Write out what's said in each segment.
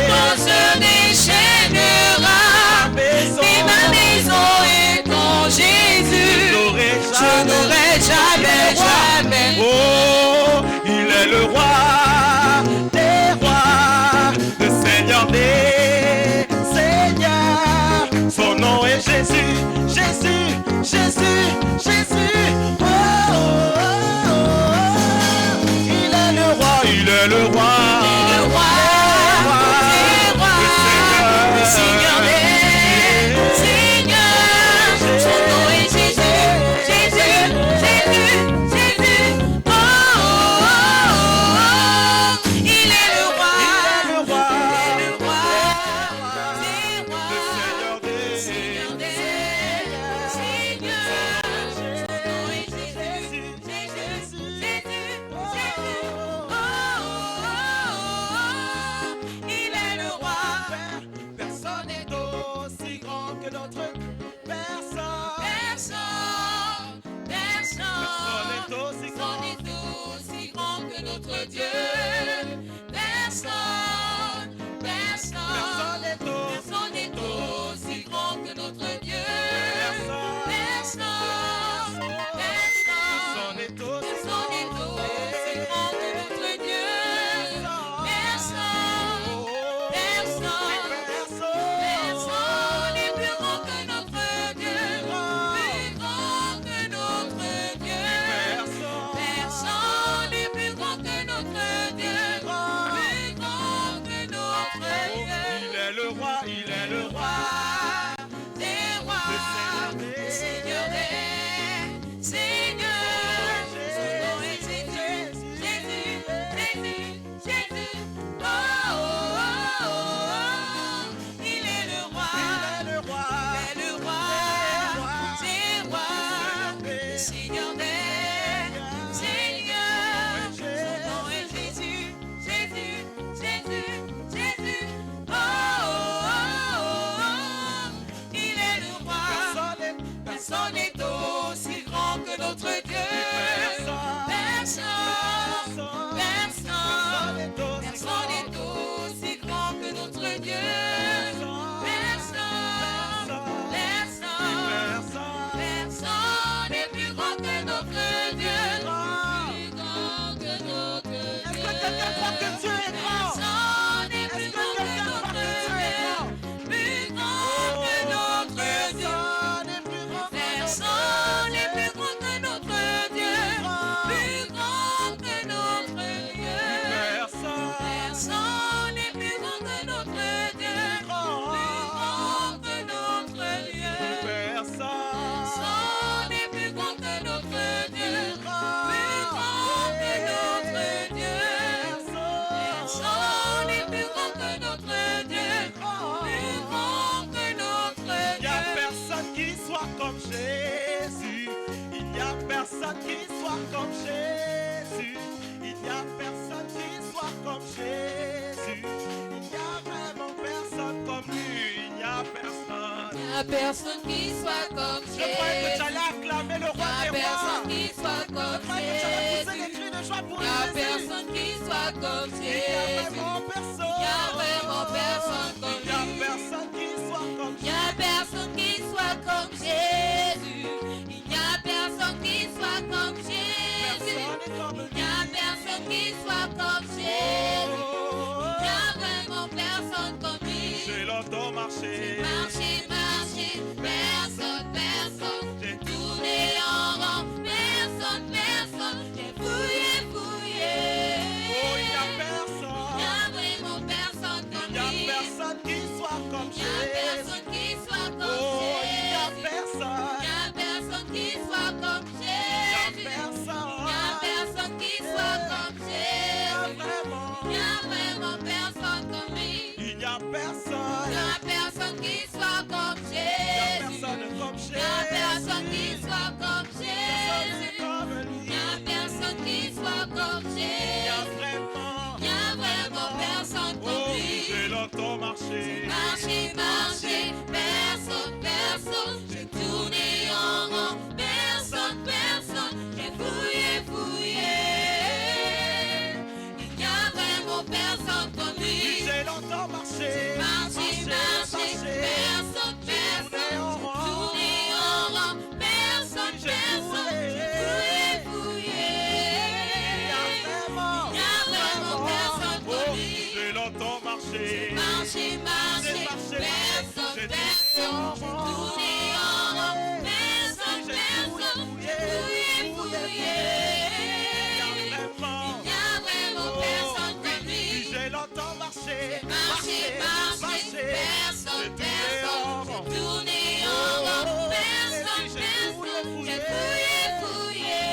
Quand se déchaînera, et ma maison est en Jésus, je n'aurai jamais, jamais. Oh, il est le roi des rois, le Seigneur des seigneurs. Son nom est Jésus, Jésus, Jésus, Jésus. Oh, oh, oh, oh. Il est le roi, il est le roi. Le roi des rois, le Seigneur des seigneurs. Son nom est Jésus, Jésus, Jésus, Jésus. Oh, oh, oh, oh. Il est le roi, Il est le roi, il est le roi des rois, le Seigneur des Seigneur des seigneurs. Son nom est Jésus, Jésus, Jésus, Jésus. Oh, oh, oh, oh. Il est le roi. Personne n'est aussi grand que notre personne. Personne, Personne personne, n'est aussi personne grand. n'est aussi grand que notre Dieu. Personne, personne, personne n'est aussi grand que notre Dieu. Personne, personne, personne n'est aussi grand que notre Dieu. Personne, personne, personne n'est plus grand que notre Dieu. Plus grand que notre Dieu. Personne n'est plus grand que notre Dieu. Plus grand que notre Dieu. Il est le roi, il est le roi. Des rois, le Seigneur des seigneurs. Son nom est Jésus, Jésus, Jésus, Jésus. Oh, oh, oh, oh. Il est le roi. Il est le roi. Il est le roi des rois, le Seigneur des seigneurs. Son nom est Jésus, Jésus, Jésus, Jésus. Oh, oh, oh, oh. Il est le roi. Personne n'est aussi grand que notre Dieu. Personne, personne, personne n'est aussi grand que notre Dieu. Personne, personne, personne n'est plus grand que notre Dieu. Plus grand que notre Dieu. Est-ce que quelqu'un croit que Dieu est grand? Personne n'est plus grand que notre Dieu. Plus grand que notre Dieu. Personne n'est plus grand que notre Dieu. Plus grand que notre Dieu. Personne n'est plus grand que notre Dieu. Plus grand que notre Dieu. Personne n'est plus grand que notre Dieu. Plus grand que notre Dieu. Personne n'est plus grand que notre Dieu. Plus grand que notre Il n'y a Dieu. personne qui soit comme Jésus. Il n'y a personne qui soit comme Jésus. Il n'y a personne qui soit comme Jésus. Il n'y a vraiment personne comme lui. Il n'y a personne. Il n'y a personne qui soit comme Je croyais que tu Jésus. allais acclamer le Il n'y roi a des rois. personne qui soit Je comme croyais que tu allais pousser des Jésus. cris de joie pour Il n'y a Jésus. personne qui soit comme Il n'y a Jésus. vraiment personne. Il n'y a vraiment personne comme Il n'y a lui. personne qui soit comme Il n'y a personne qui soit comme Jésus. Il n'y a personne qui soit comme Jésus. Il n'y a personne qui soit comme Jésus. Il n'y a vraiment personne comme lui. Je l'entends marcher. Marcher, marcher, personne, personne. J'ai tourné en rond, personne, personne. J'ai fouillé, fouillé. Oh, il n'y a Il personne. n'y a vraiment personne comme Il n'y a lui. personne qui soit comme Il n'y a Jésus. personne qui soit comme Oh, il n'y a Jésus. personne. Il n'y a personne qui soit comme Il n'y a Jésus. personne. Il n'y a personne qui soit comme Jésus. Vraiment. Il n'y a vraiment personne comme lui. Il n'y a Il personne. n'y a personne qui soit comme Il n'y a Jésus. personne comme Il n'y a personne qui Jésus. soit comme Personne Jésus. comme Il lui. n'y a personne qui soit comme Il y a Jésus. vraiment. Il n'y a vraiment personne comme Oh, lui. je l'entends marcher. Marcher, marcher, personne, personne. J'ai tourné en rond, personne, personne. J'ai fouillé, fouillé. Il n'y a vraiment personne comme lui. Je l'entends marcher. marché, marché, personne, personne, j'ai tourné en rond, personne, personne, j'ai fouillé, fouillé. Il n'y a vraiment personne comme lui. J'ai longtemps marché, Marché, marché, personne, personne, j'ai tourné en rond, personne, personne, j'ai fouillé, fouillé.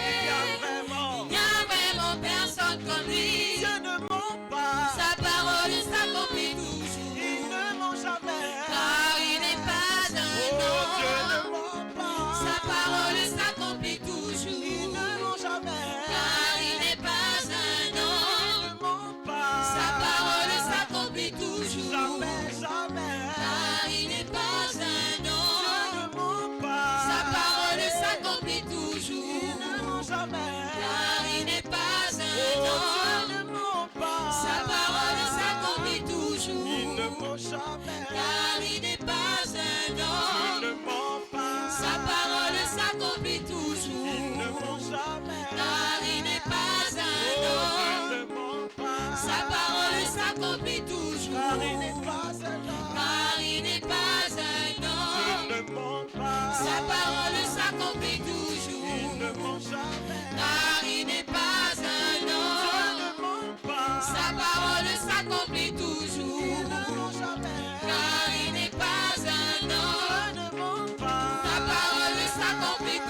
Il n'y a vraiment personne comme lui. Dieu ne ment pas, Sa parole s'accomplit toujours. il ne ment jamais. Car il n'est pas un Dieu ne homme. ment pas, Sa parole s'accomplit il toujours. ne ment jamais. Car il n'est pas un Il homme. ne ment pas, Sa parole s'accomplit toujours. jamais, jamais. Car il n'est pas un Dieu homme. ne ment pas, Sa parole s'accomplit il toujours. ne ment jamais. Car il n'est pas un Dieu homme. ne ment pas, Sa parole s'accomplit il toujours. ne ment jamais. Car il n'est pas un Il homme. ne ment pas, Sa parole s'accomplit il toujours. ne ment jamais. Car il n'est pas un homme. Il ne ment pas, Sa parole s'accomplit toujours. car il n'est pas un homme. Car il n'est pas un Il homme. ne ment pas, Sa parole s'accomplit il toujours. ne ment jamais. Car il n'est pas un Dieu homme. ne ment pas, Sa parole s'accomplit il toujours. ne ment jamais. Car il n'est pas un homme. Dieu ne ment pas. Sa parole s'accomplit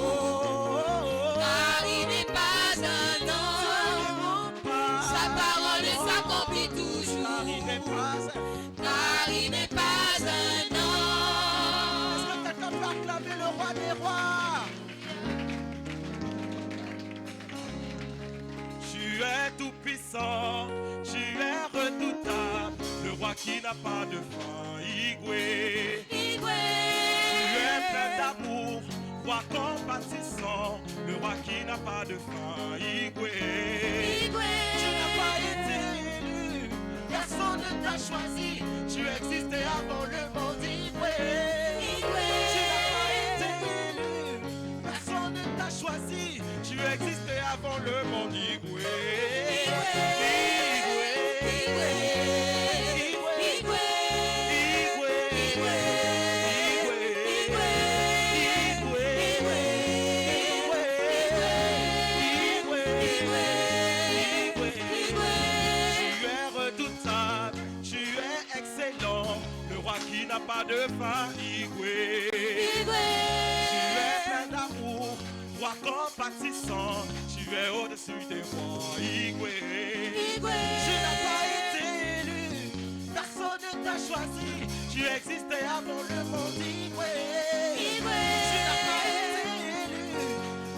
toujours. Car il n'est pas un homme. Sa parole s'accomplit toujours. Car il n'est pas un homme. Est-ce que quelqu'un peut acclamer le roi des rois? Tu es tout puissant, tu es redoutable, le roi qui n'a pas de fin, Igwe. Tu es plein d'amour, roi compatissant, le roi qui n'a pas de fin, Igwe. Tu n'as pas été élu, personne ne t'a choisi, tu existais avant le monde, Igwe. Tu n'as pas été élu, personne ne t'a choisi, tu existais avant le monde, Igwe. Pas de fin, Igwe. Tu es plein d'amour, roi compatissant, tu es au-dessus des rois, Igwe. Tu n'as pas été élu, personne ne t'a choisi, tu existais avant le monde, Igwe. Tu n'as pas été élu,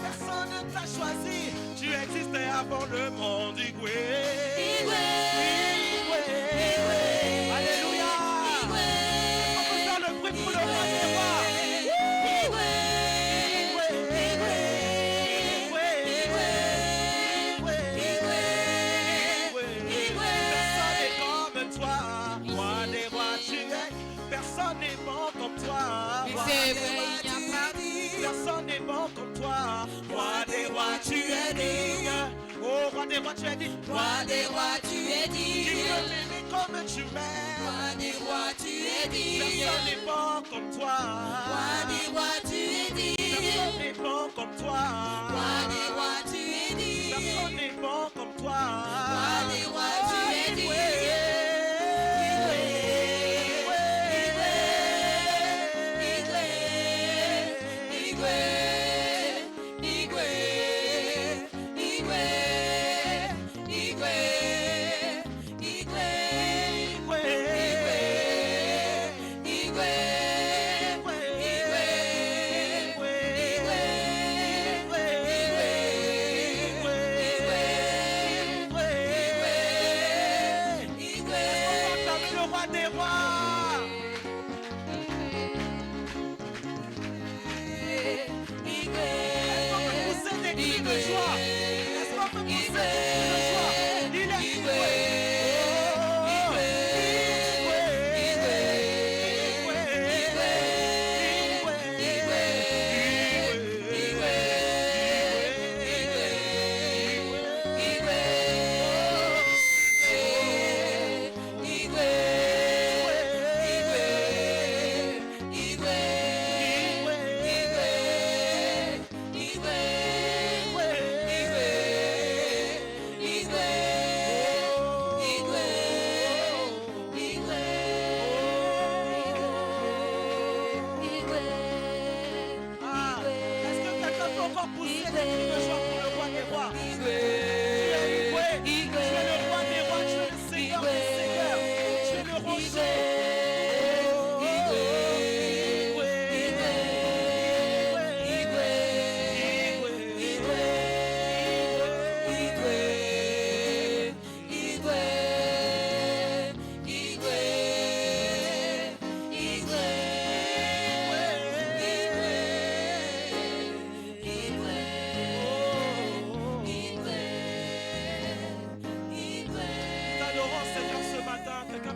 personne ne t'a choisi, tu existais avant le monde, Igwe. Alléluia. Pour le roi des rois. Personne n'est comme toi, roi des rois tu es. Personne n'est bon comme toi, roi des rois tu es. Personne n'est bon comme toi, roi des rois tu es digne. Oh roi des rois tu es digne. Roi des rois, tu es Qui digne. peut m'aimer comme tu m'aimes. Roi des rois, tu es digne. Personne n'est bon comme toi. Roi des rois, tu es digne. Personne n'est bon comme toi. Roi des rois, tu es digne. Personne n'est bon comme toi. Roi des rois, tu es digne.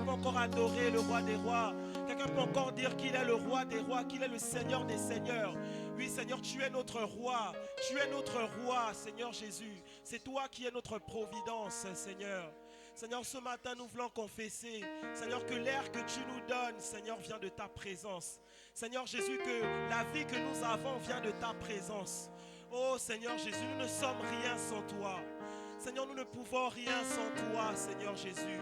peut encore adorer le roi des rois? Quelqu'un peut encore dire qu'il est le roi des rois, qu'il est le Seigneur des seigneurs? Oui, Seigneur, tu es notre roi. Tu es notre roi, Seigneur Jésus. C'est toi qui es notre providence, Seigneur. Seigneur, ce matin, nous voulons confesser, Seigneur, que l'air que tu nous donnes, Seigneur, vient de ta présence. Seigneur Jésus, que la vie que nous avons vient de ta présence. Oh Seigneur Jésus, nous ne sommes rien sans toi. Seigneur, nous ne pouvons rien sans toi, Seigneur Jésus.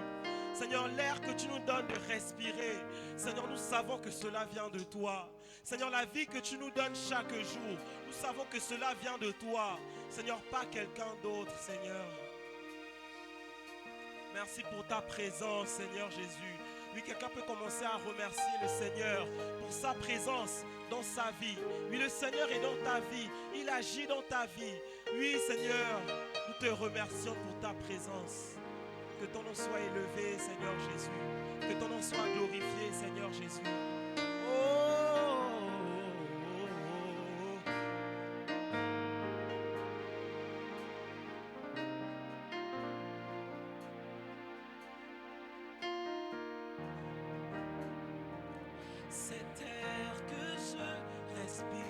Seigneur, l'air que tu nous donnes de respirer, Seigneur, nous savons que cela vient de toi. Seigneur, la vie que tu nous donnes chaque jour, nous savons que cela vient de toi. Seigneur, pas quelqu'un d'autre, Seigneur. Merci pour ta présence, Seigneur Jésus. Oui, quelqu'un peut commencer à remercier le Seigneur pour sa présence dans sa vie. Oui, le Seigneur est dans ta vie. Il agit dans ta vie. Oui, Seigneur, nous te remercions pour ta présence. Que ton nom soit élevé, Seigneur Jésus. Que ton nom soit glorifié, Seigneur Jésus. Cet air que je respire,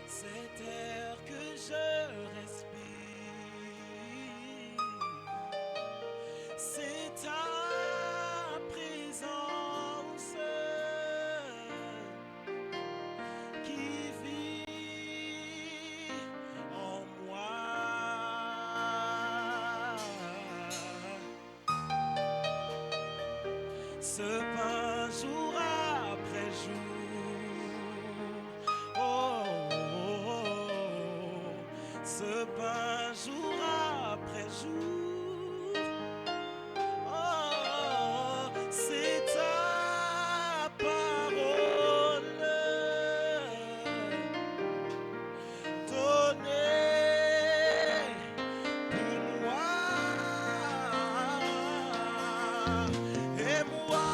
cet air que je respire, c'est ta présence qui vit en moi. Ce pain jour après jour, oh, oh, oh. Ce pain jour après jour, oh, c'est ta parole donnée pour moi. Et moi,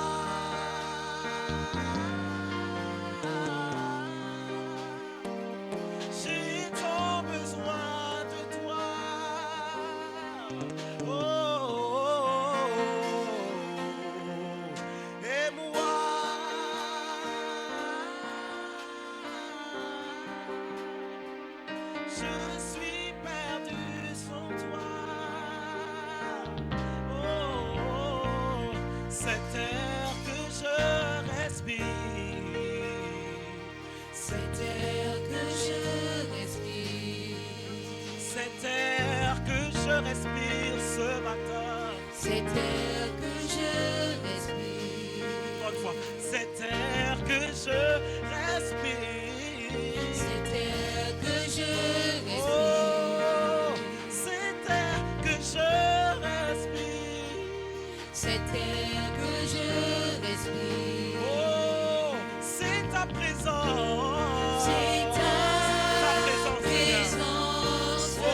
j'ai tant besoin de toi. Oh, oh, oh. Et moi, je suis perdu sans toi. Oh, oh, oh. Cet air que je respire, Cet air que je respire, cet air que je respire ce matin. cet air que je respire, Encore une fois, cet air que je respire. cet air que je respire, Oh, cet air que je respire. cet air que je respire, Oh, c'est ta présence. c'est ta présence, présence Oh,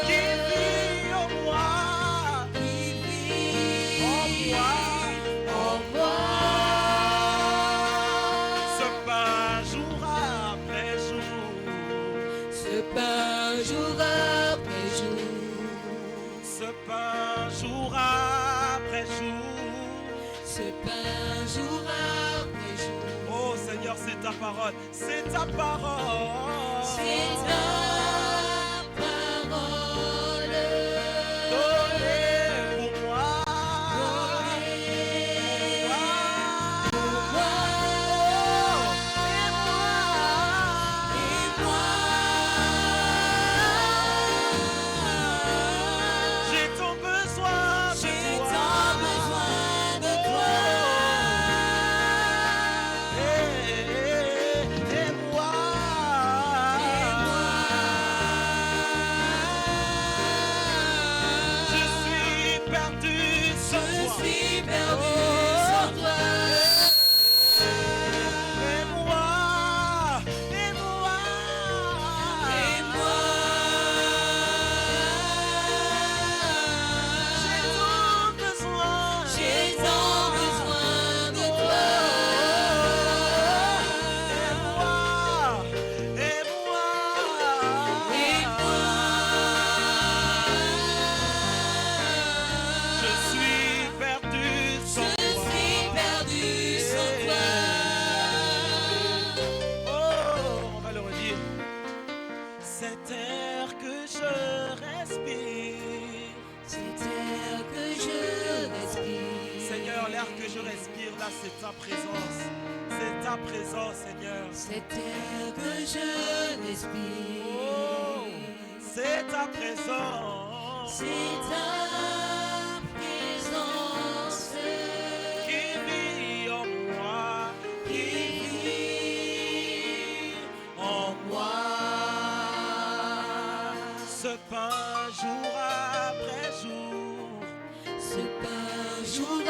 qui vit en moi. qui vit En moi. en moi. Ce pain jour après jour. Ce pain jour après jour, Ce pain jour après jour. ce pain jour après jour, Oh Seigneur, c'est ta parole. C'est ta parole. c'est ta parole Donnée pour moi. donnée Moi. pour moi. Et moi, J'ai tant besoin de j'ai toi. tant besoin de toi. Et moi. Et moi, respire. Cet air que je respire. Seigneur, l'air que je respire là, c'est ta présence. C'est ta présence, Seigneur. Cet air que je respire. Oh, c'est ta présence. C'est ta présence Qui vit en moi. qui vit En moi. Ce pain jour après jour. ce pain jour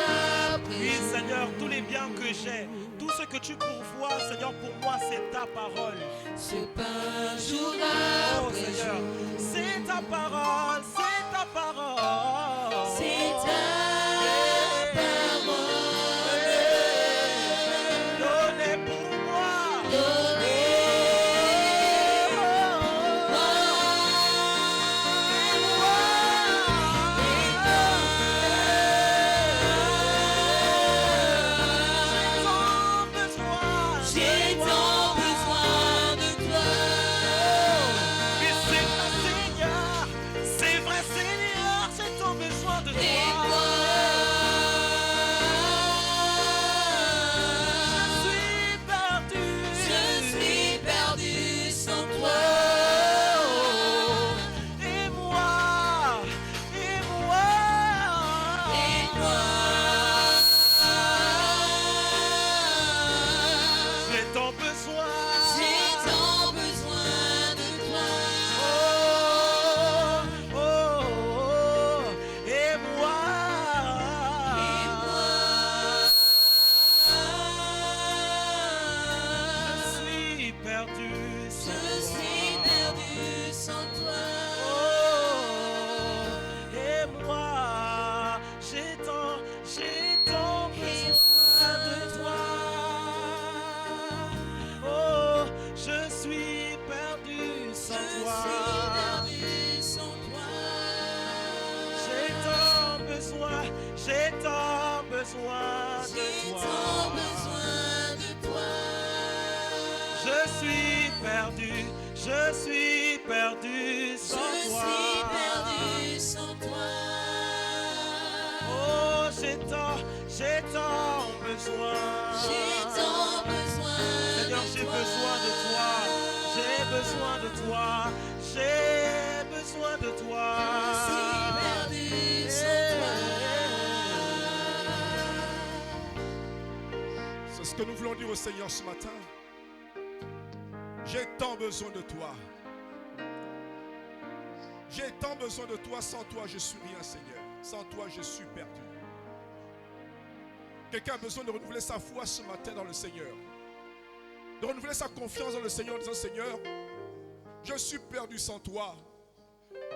après Oui, jour. Seigneur, tous les biens que j'ai, tout ce que tu pourvois, Seigneur, pour moi, c'est ta parole. Ce pain jour Oh, après Seigneur, jour. c'est ta parole, c'est ta parole. C'est ta parole Donnez pour moi. J'ai tant besoin de toi. Et c'est vrai, Seigneur, c'est vrai, Seigneur, j'ai tant besoin de Et toi. toi, Je suis perdu. je suis perdu sans toi. Et moi, et moi, Et moi, j'ai tant besoin. j'ai tant besoin de toi. Oh, oh, oh, et moi, Et moi, je suis perdu sans je suis toi. perdu sans toi. Oh, et moi, j'ai tant besoin de toi. Oh, je suis perdu sans Je toi. suis perdu sans toi. J'ai tant besoin de J'ai tant toi. besoin de toi. Je suis perdu sans Je toi. suis perdu sans toi. Oh, j'ai tant besoin. J'ai tant besoin Seigneur, de j'ai toi. besoin de toi. J'ai besoin de toi. J'ai besoin de toi. Je suis perdu sans toi. C'est ce que nous voulons dire au Seigneur ce matin. J'ai tant besoin de toi. J'ai tant besoin de toi. Sans toi, je suis rien, Seigneur. Sans toi, je suis perdu. Quelqu'un a besoin de renouveler sa foi ce matin dans le Seigneur. De renouveler sa confiance dans le Seigneur en disant, Seigneur, je suis perdu sans toi.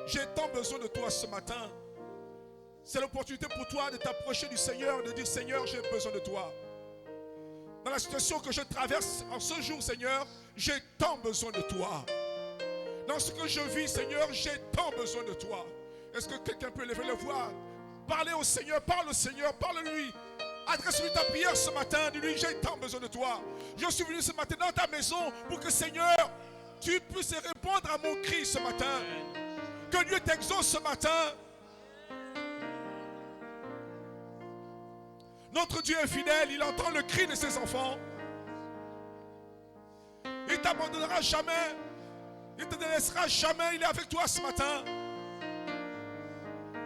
J'ai tant besoin de toi ce matin. C'est l'opportunité pour toi de t'approcher du Seigneur, de dire, Seigneur, j'ai besoin de toi. Dans la situation que je traverse en ce jour, Seigneur, j'ai tant besoin de toi. Dans ce que je vis, Seigneur, j'ai tant besoin de toi. Est-ce que quelqu'un peut lever la voix? Parlez au Seigneur, parle-lui. Adresse-lui ta prière ce matin, dis-lui, j'ai tant besoin de toi. Je suis venu ce matin dans ta maison pour que, Seigneur, tu puisses répondre à mon cri ce matin. Que Dieu t'exauce ce matin. Notre Dieu est fidèle, il entend le cri de ses enfants. Il ne t'abandonnera jamais. Il ne te délaissera jamais. Il est avec toi ce matin.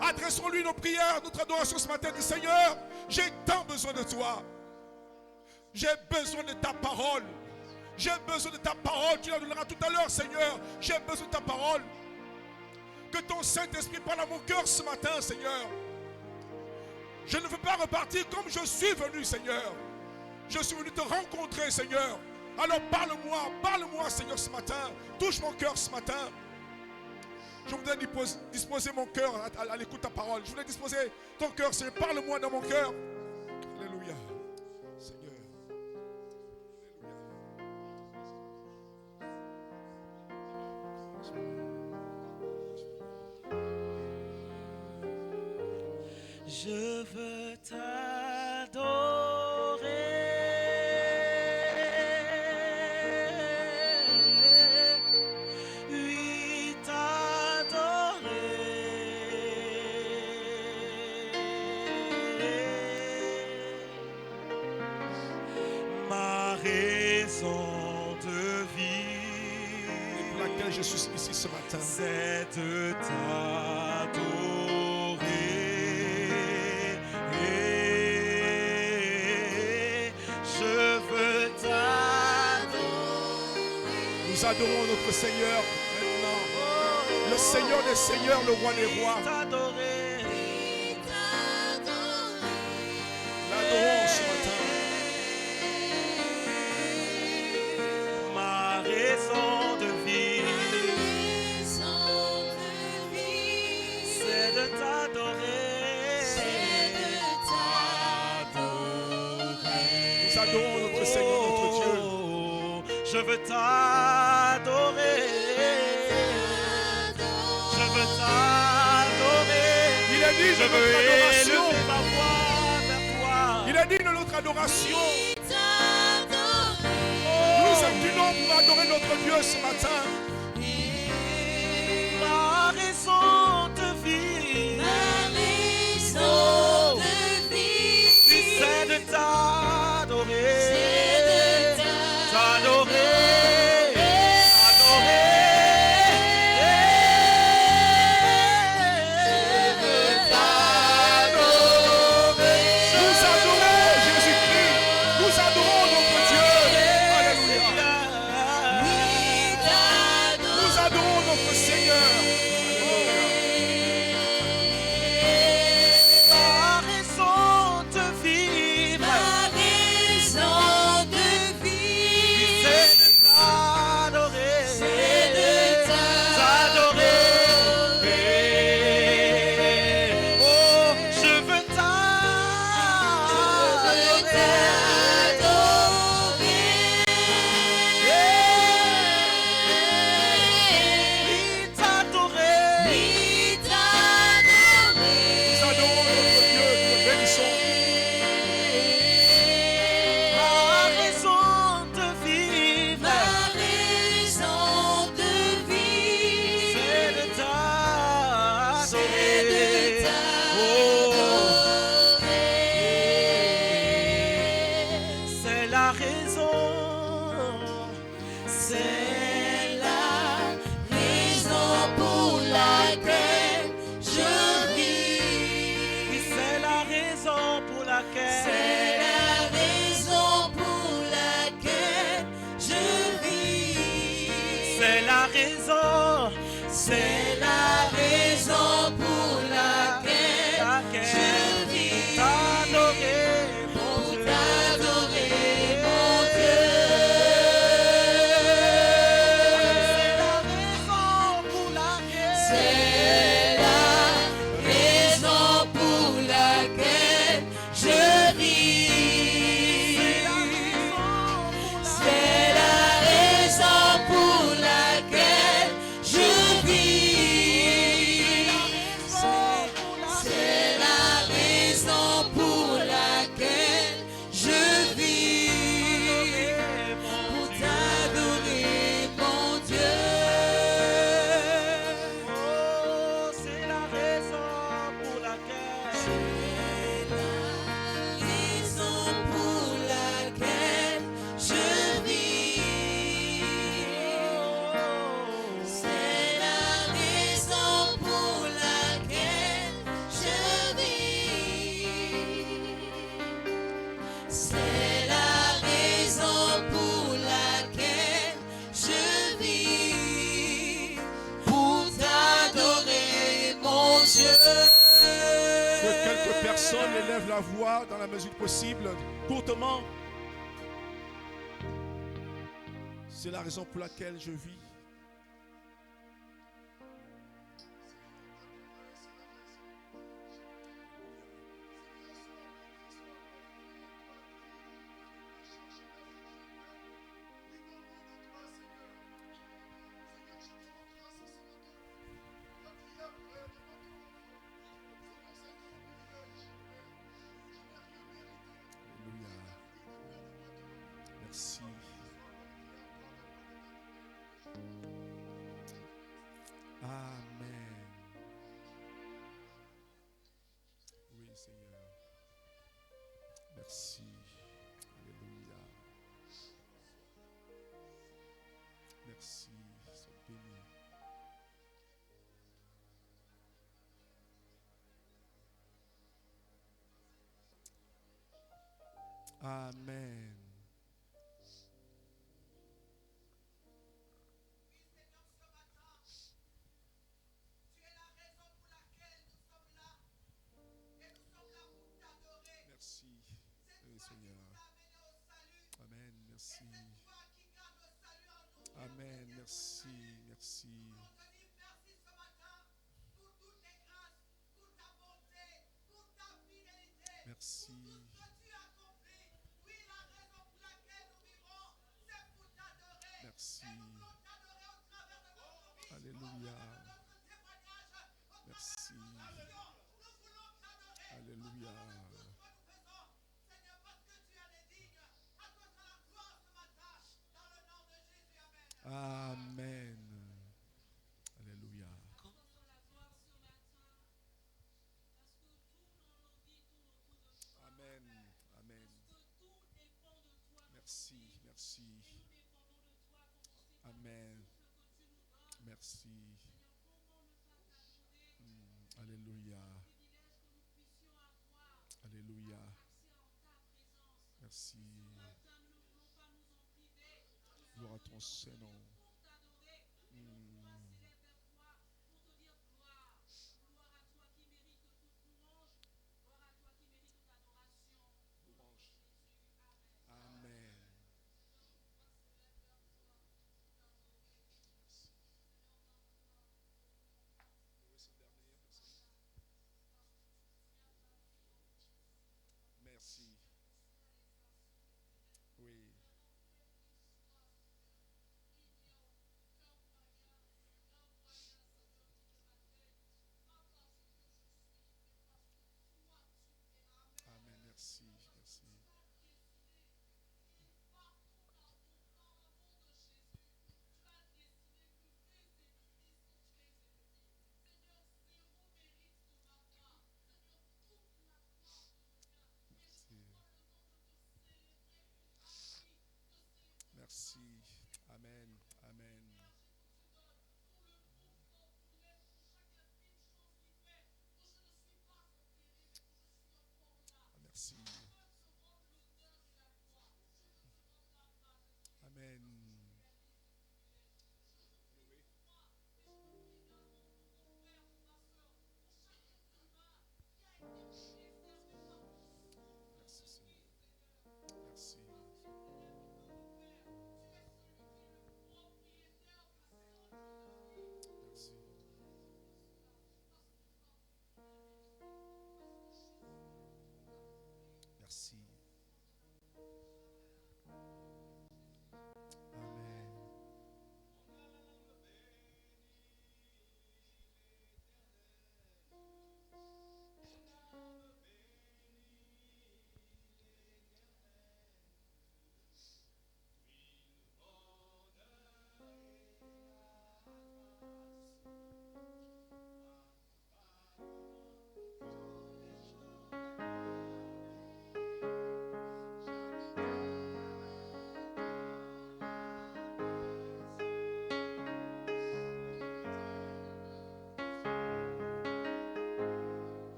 Adressons-lui nos prières, notre adoration ce matin. Dis, Seigneur, j'ai tant besoin de toi. J'ai besoin de ta parole. J'ai besoin de ta parole. Tu la donneras tout à l'heure, Seigneur. J'ai besoin de ta parole. Que ton Saint-Esprit parle à mon cœur ce matin, Seigneur. Je ne veux pas repartir comme je suis venu, Seigneur. Je suis venu te rencontrer, Seigneur. Alors parle-moi, Seigneur, ce matin. Touche mon cœur ce matin. Je voudrais disposer mon cœur à l'écoute de ta parole. Je voudrais disposer ton cœur, Seigneur. Parle-moi dans mon cœur. Alléluia. Seigneur. Je veux t'adorer. Oui, t'adorer. ce matin. c'est de t'adorer. Je veux t'adorer. Nous adorons notre Seigneur maintenant. Le Seigneur des Seigneurs, le Roi des Rois. T'adorer. L'adorons ce matin. Ma raison de vivre, c'est de t'adorer. Nous adorons notre Seigneur, notre Dieu. Je veux t'adorer. Je veux t'adorer. Il est digne Je de veux notre adoration. élever ma voix vers toi. Il est digne de notre adoration. Nous nous inclinons pour adorer notre Dieu ce matin. Ma raison de vivre, oui, c'est de t'adorer. Nous adorons Jésus-Christ. Nous adorons notre Dieu. Alléluia. Nous adorons notre Seigneur. Ma raison de vivre, c'est de t'adorer. Oh, je veux Nous adorons notre Dieu. Nous le bénissons. Ma raison de vivre, c'est de t'adorer. C'est la raison. Oui, c'est la raison pour laquelle. C'est la raison. C'est la raison pour laquelle je vis. T'adorer, mon Dieu. C'est la raison pour laquelle. Oh, c'est la raison pour laquelle. Que quelques personnes élèvent la voix dans la mesure possible, courtement. C'est la raison pour laquelle je vis. Alléluia. Merci. Amen. Merci, oui, Seigneur. Amen, merci. Amen, merci, merci. Merci. Merci. Alléluia. Merci. Alléluia. Amen. Alléluia. Amen. Amen. Merci. Merci. Amen. Merci. Alléluia. Alléluia. Merci. Gloire à ton Saint-Nom. Amen. Merci. Oui. Amen. Merci. Merci. Merci. Amen. Amen. Merci. Amen. Merci, Seigneur. Merci. Merci. Merci. Amen.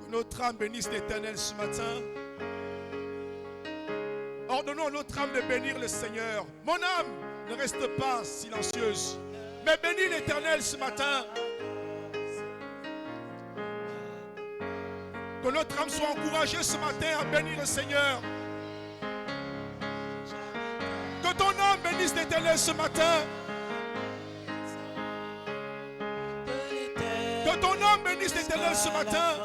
Que notre âme bénisse l'Éternel ce matin. Ordonnons à notre âme de bénir le Seigneur. Mon âme ne reste pas silencieuse, mais bénis l'Éternel ce matin. Que notre âme soit encouragée ce matin à bénir le Seigneur. Que ton âme bénisse l'Éternel ce matin. Que ton âme bénisse l'Éternel ce matin.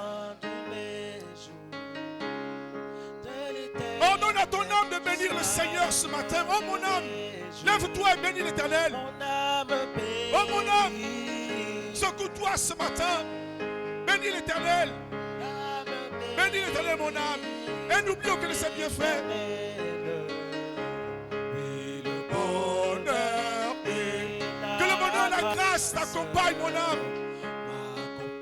Ordonne à ton âme de bénir le Seigneur ce matin. Oh mon âme, lève-toi et bénis l'Éternel. Oh mon âme, secoue-toi ce matin. Bénis l'Éternel. Bénis l'Éternel mon âme. Et n'oublions que c'est bien fait. Que le bonheur, la grâce t'accompagne mon âme.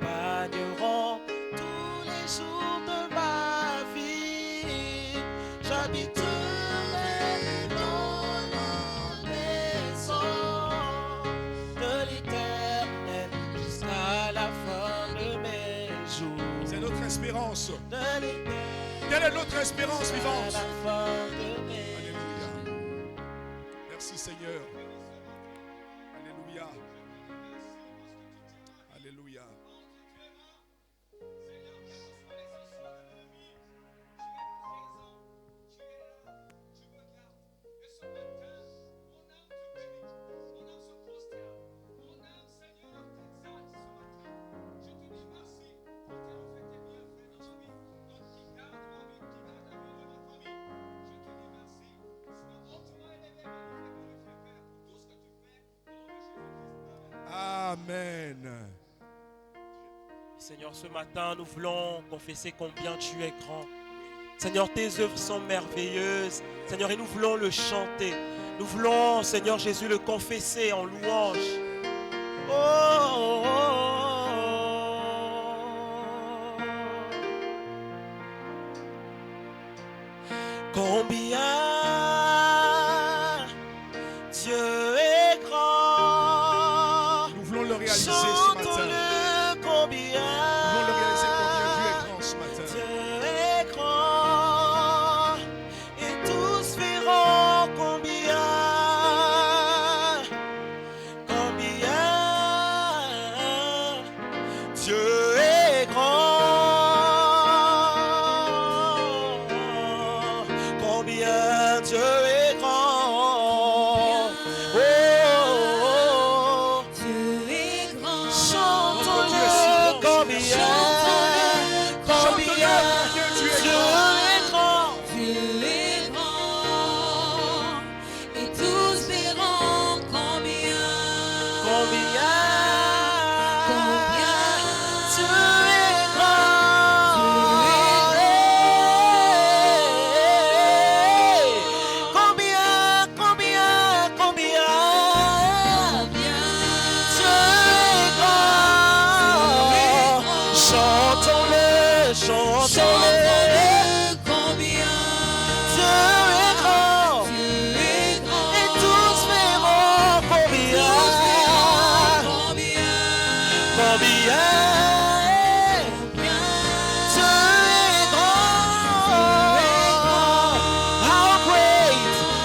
M'accompagneront tous les jours de ma vie. J'habiterai dans la Quelle est notre espérance vivante? Alléluia. Alléluia. Merci Seigneur. Alléluia. Alléluia. Amen. Seigneur, ce matin, nous voulons confesser combien tu es grand. Seigneur, tes œuvres sont merveilleuses. Seigneur, et nous voulons le chanter. Nous voulons, Seigneur Jésus, le confesser en louange. Oh, oh, oh. Combien Dieu est grand. Nous voulons le réaliser ce matin. Chantons-le combien. Nous voulons le réaliser combien Dieu est grand ce matin. Dieu est grand et tous verront combien Dieu est grand, combien Dieu est grand. Oh, oh, oh. Dieu est grand. Chantons-le combien Dieu est grand. Dieu est grand. Et tous verront combien Dieu est grand. Chantons-le, chantons-le. combien Dieu est grand. Et tous verront combien Dieu est grand.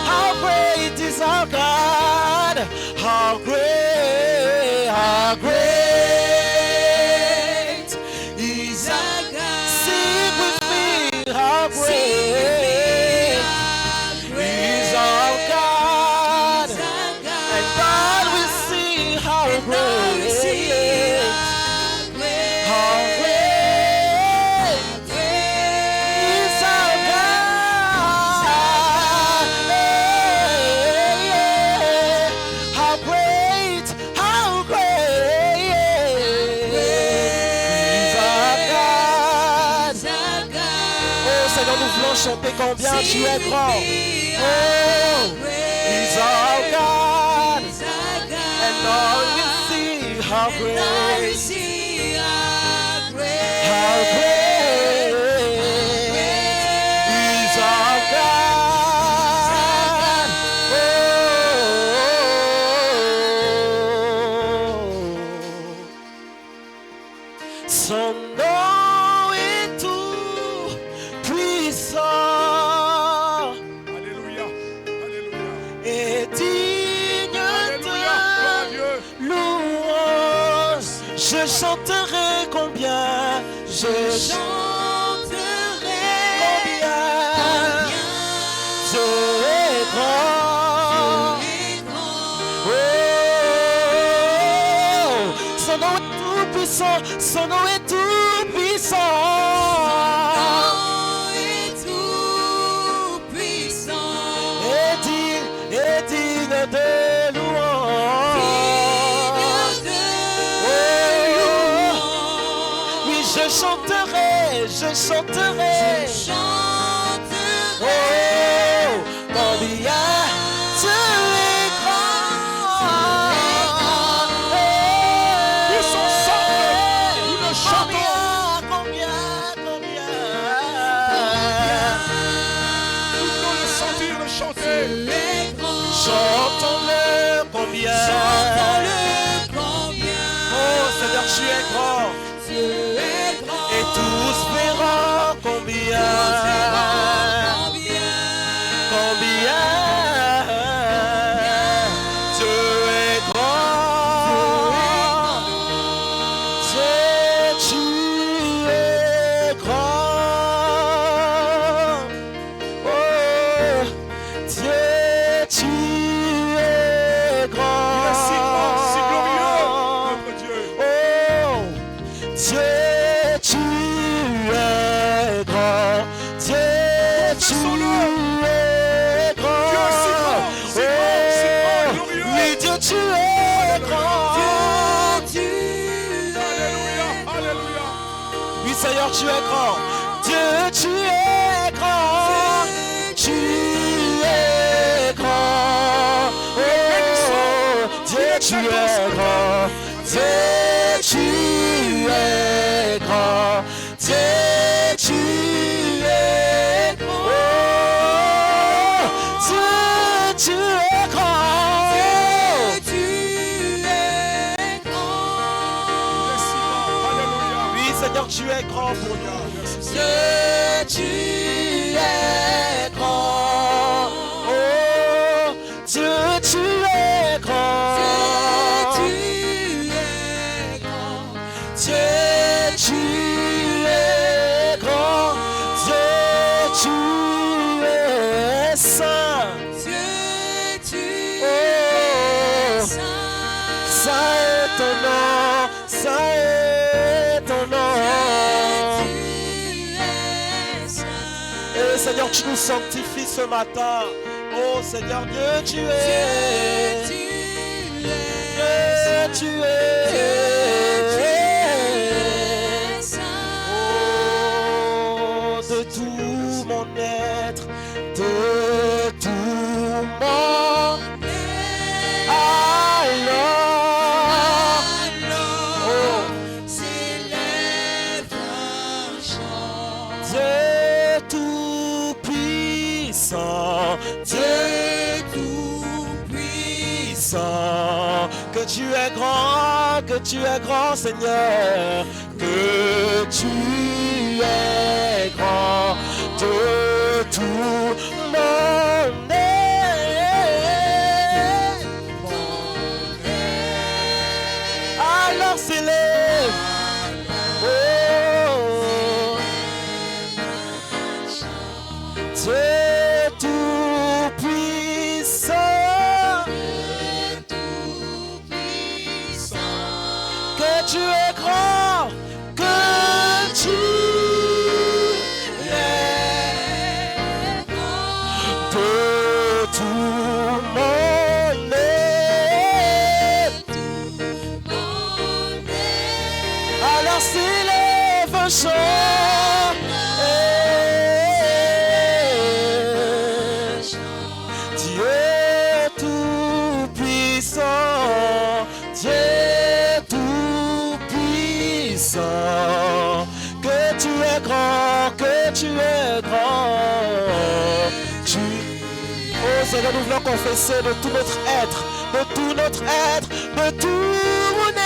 How great is our God? How great is our God? Sing with me, how great is our God? And God will see how great is our God. How great is our God. Oh Seigneur, nous voulons chanter combien tu es grand. Oh, is our God. And all will see how great is our God. Oh, son nom est tout puissant Alléluia. Alléluia. et digne Alléluia. Gloire à de Dieu. louange. Je chanterai combien, je chanterai combien Dieu est grand. Oh, son nom est tout puissant, son nom est tout puissant. Et digne de louange. Oui, je chanterai. Oh, combien Dieu est grand. Tous ensemble, nous le chantons. Combien Nous voulons le sentir, le chanter. Chantons-le combien. Oh Seigneur, tu es grand. Et tous verront combien tu es grand. Dieu, tu es grand. Tu es grand. Oh, Dieu, tu es grand. Dieu, tu es grand. Dieu, tu es grand. Oh, Dieu, tu es grand. Tu es grand. Oui, Seigneur, tu es grand pour nous. Dieu, tu es grand. Oh, Dieu, tu es grand. Dieu, tu es grand. Dieu, tu es grand. Dieu, tu es saint. Dieu, tu Oh, es saint. ça est ton nom, ça est ton nom. Tu es saint. Et Seigneur, tu nous sanctifies ce matin. Oh Seigneur Dieu, tu es. Dieu, tu es. Oh, de tout mon être, de tout mon alors. Oh, Dieu tout-puissant, Dieu tout-puissant, que tu es grand Seigneur, que tu es grand de tout mon être. Alors s'élève. Oh, Dieu tout-puissant, que tu es grand, que tu es de tout mon être. Alors s'élève un chant. Dieu tout-puissant, Dieu tout-puissant, que tu es grand, que tu es grand. Oh Seigneur, nous voulons confesser de tout notre être, de tout notre être, de tout mon être.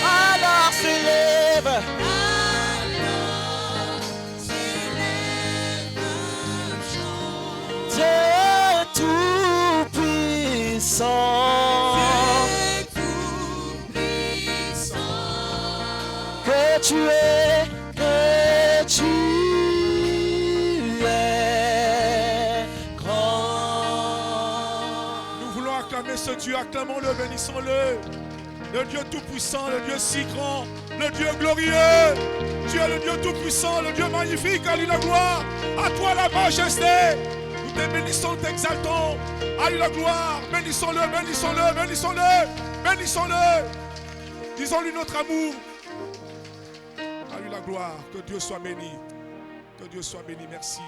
Alors s'élève. Dieu tout-puissant, que tu es grand. Nous voulons acclamer ce Dieu, acclamons-le, bénissons-le. Le Dieu tout-puissant, le Dieu si grand, le Dieu glorieux. Tu es le Dieu tout-puissant, le Dieu magnifique, à lui la gloire, à toi la majesté. Nous te bénissons, t'exaltons, à lui la gloire. Bénissons-le, bénissons-le, bénissons-le, bénissons-le. Disons-lui notre amour. À lui la gloire, que Dieu soit béni. Que Dieu soit béni, merci.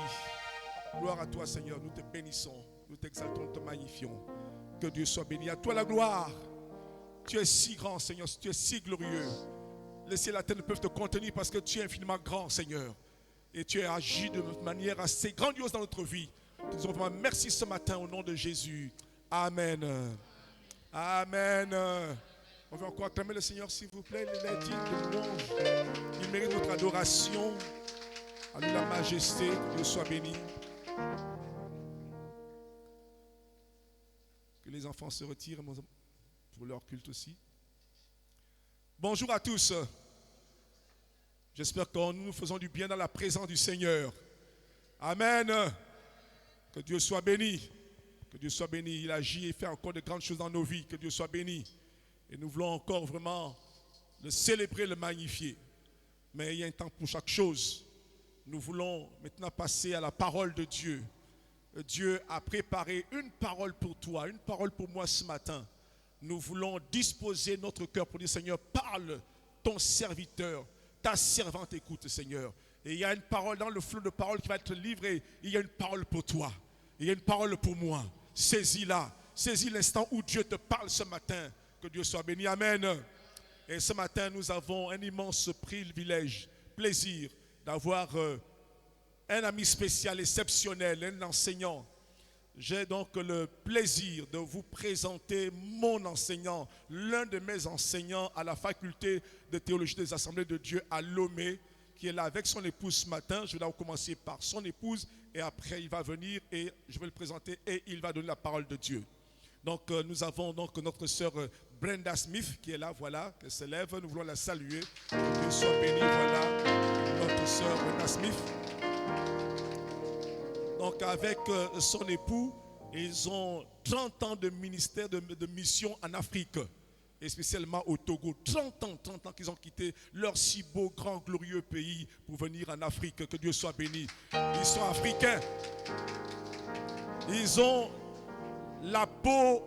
Gloire à toi Seigneur, nous te bénissons, nous t'exaltons, nous te magnifions. Que Dieu soit béni, à toi la gloire. Tu es si grand Seigneur, tu es si glorieux. Les cieux et la terre ne peuvent te contenir parce que tu es infiniment grand Seigneur. Et tu as agi de manière assez grandiose dans notre vie. Nous disons vraiment merci ce matin au nom de Jésus. Amen. Amen. On veut encore acclamer le Seigneur s'il vous plaît. Il est digne de louange. Il mérite notre adoration. À lui la majesté, que Dieu soit béni. Que les enfants se retirent pour leur culte aussi. Bonjour à tous. J'espère que nous faisons du bien dans la présence du Seigneur. Amen. Que Dieu soit béni. Que Dieu soit béni. Il agit et fait encore de grandes choses dans nos vies. Que Dieu soit béni. Et nous voulons encore vraiment le célébrer, le magnifier. Mais il y a un temps pour chaque chose. Nous voulons maintenant passer à la parole de Dieu. Dieu a préparé une parole pour toi, une parole pour moi ce matin. nous voulons disposer notre cœur pour dire, Seigneur, parle, ton serviteur, ta servante écoute, Seigneur. Et il y a une parole dans le flot de paroles qui va être livrée. Il y a une parole pour toi. Il y a une parole pour moi. Saisis-la. Saisis l'instant où Dieu te parle ce matin. Que Dieu soit béni. Amen. Et ce matin, nous avons un immense privilège, plaisir d'avoir un ami spécial, exceptionnel, un enseignant. J'ai donc le plaisir de vous présenter mon enseignant, l'un de mes enseignants à la faculté de théologie des Assemblées de Dieu à Lomé, qui est là avec son épouse ce matin. Je vais d'abord commencer par son épouse et après il va venir et je vais le présenter et il va donner la parole de Dieu. Donc nous avons donc notre sœur Brenda Smith qui est là, voilà, qu'elle se lève. Nous voulons la saluer. Que Dieu soit béni, voilà, notre sœur Brenda Smith. Donc avec son époux, ils ont 30 ans de ministère de mission en Afrique, et spécialement au Togo. 30 ans qu'ils ont quitté leur si beau, grand, glorieux pays pour venir en Afrique. Que Dieu soit béni. Ils sont africains. Ils ont la peau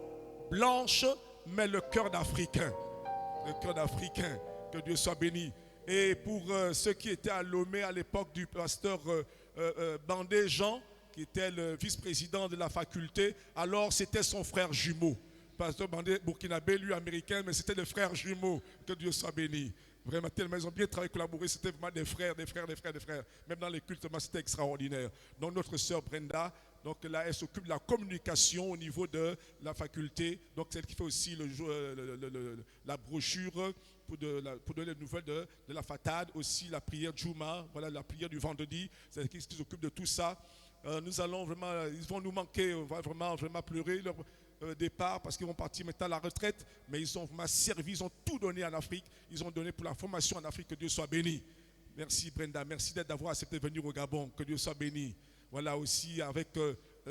blanche, mais le cœur d'Africain. Le cœur d'Africain. Que Dieu soit béni. Et pour ceux qui étaient à Lomé à l'époque du pasteur Bandé Jean, qui était le vice-président de la faculté, alors c'était son frère jumeau. Pasteur Bandé burkinabé, lui américain, mais c'était des frères jumeaux. Que Dieu soit béni. Vraiment, tellement ils ont bien travaillé, collaboré. C'était vraiment des frères. Même dans les cultes, c'était extraordinaire. Donc notre sœur Brenda, donc là, elle s'occupe de la communication au niveau de la faculté. Donc c'est elle qui fait aussi la brochure pour donner les nouvelles de la fatade, aussi la prière Juma, voilà la prière du vendredi. C'est elle qui s'occupe de tout ça. Nous allons vraiment, ils vont nous manquer, on va vraiment pleurer leur départ parce qu'ils vont partir maintenant à la retraite, mais ils ont vraiment servi, ils ont tout donné en Afrique, ils ont donné pour la formation en Afrique. Que Dieu soit béni. Merci Brenda, merci d'avoir accepté de venir au Gabon. Que Dieu soit béni. Voilà aussi avec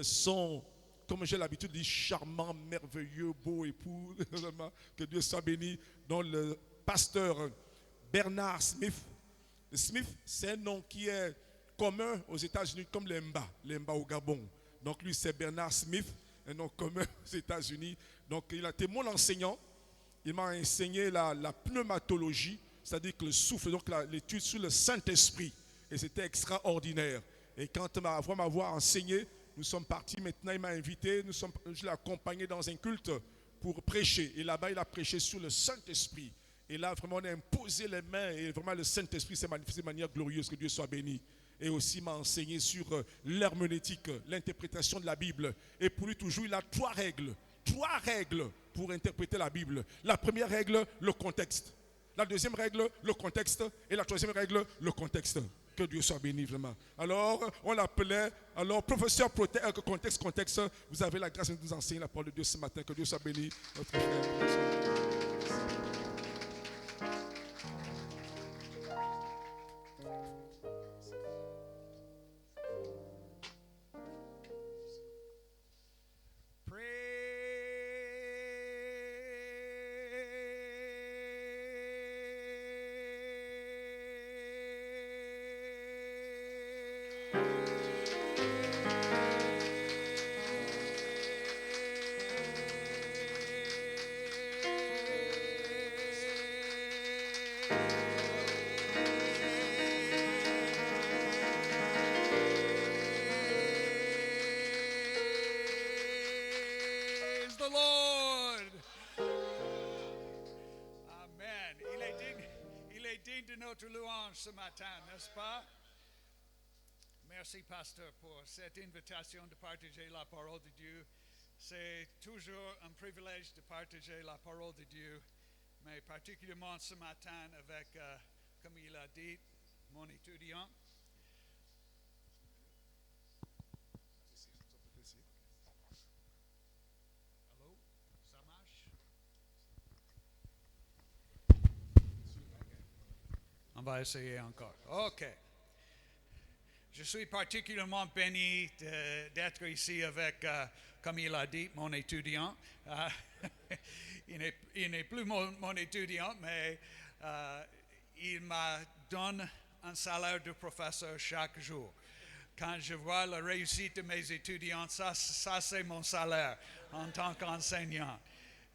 son, comme j'ai l'habitude de dire, charmant, merveilleux, beau époux. Que Dieu soit béni. Dont le pasteur Bernard Smith. Smith, c'est un nom qui est commun aux États-Unis comme l'Emba au Gabon. Donc lui c'est Bernard Smith, un nom commun aux États-Unis. Donc il a été mon enseignant. Il m'a enseigné la pneumatologie, c'est-à-dire que le souffle, donc l'étude sur le Saint-Esprit. Et c'était extraordinaire. Et quand après m'avoir enseigné, nous sommes partis. Maintenant il m'a invité, je l'ai accompagné dans un culte pour prêcher. Et là-bas il a prêché sur le Saint-Esprit. Et là vraiment on a imposé les mains et vraiment le Saint-Esprit s'est manifesté de manière glorieuse. Que Dieu soit béni. Et aussi m'a enseigné sur l'herméneutique, l'interprétation de la Bible. Et pour lui toujours, il a trois règles pour interpréter la Bible. La première règle, le contexte. La deuxième règle, le contexte. Et la troisième règle, le contexte. Que Dieu soit béni vraiment. Alors, on l'appelait, professeur contexte. Vous avez la grâce de nous enseigner la parole de Dieu ce matin. Que Dieu soit béni, notre frère. Notre louange ce matin, n'est-ce pas? Merci, pasteur, pour cette invitation de partager la parole de Dieu. C'est toujours un privilège de partager la parole de Dieu, mais particulièrement ce matin avec, comme il a dit, mon étudiant. Allô? Ça marche? On va essayer encore. OK. Je suis particulièrement béni d'être ici avec, comme il a dit, mon étudiant. Il n'est plus mon étudiant, mais il me donne un salaire de professeur chaque jour. Quand je vois la réussite de mes étudiants, ça c'est mon salaire en tant qu'enseignant.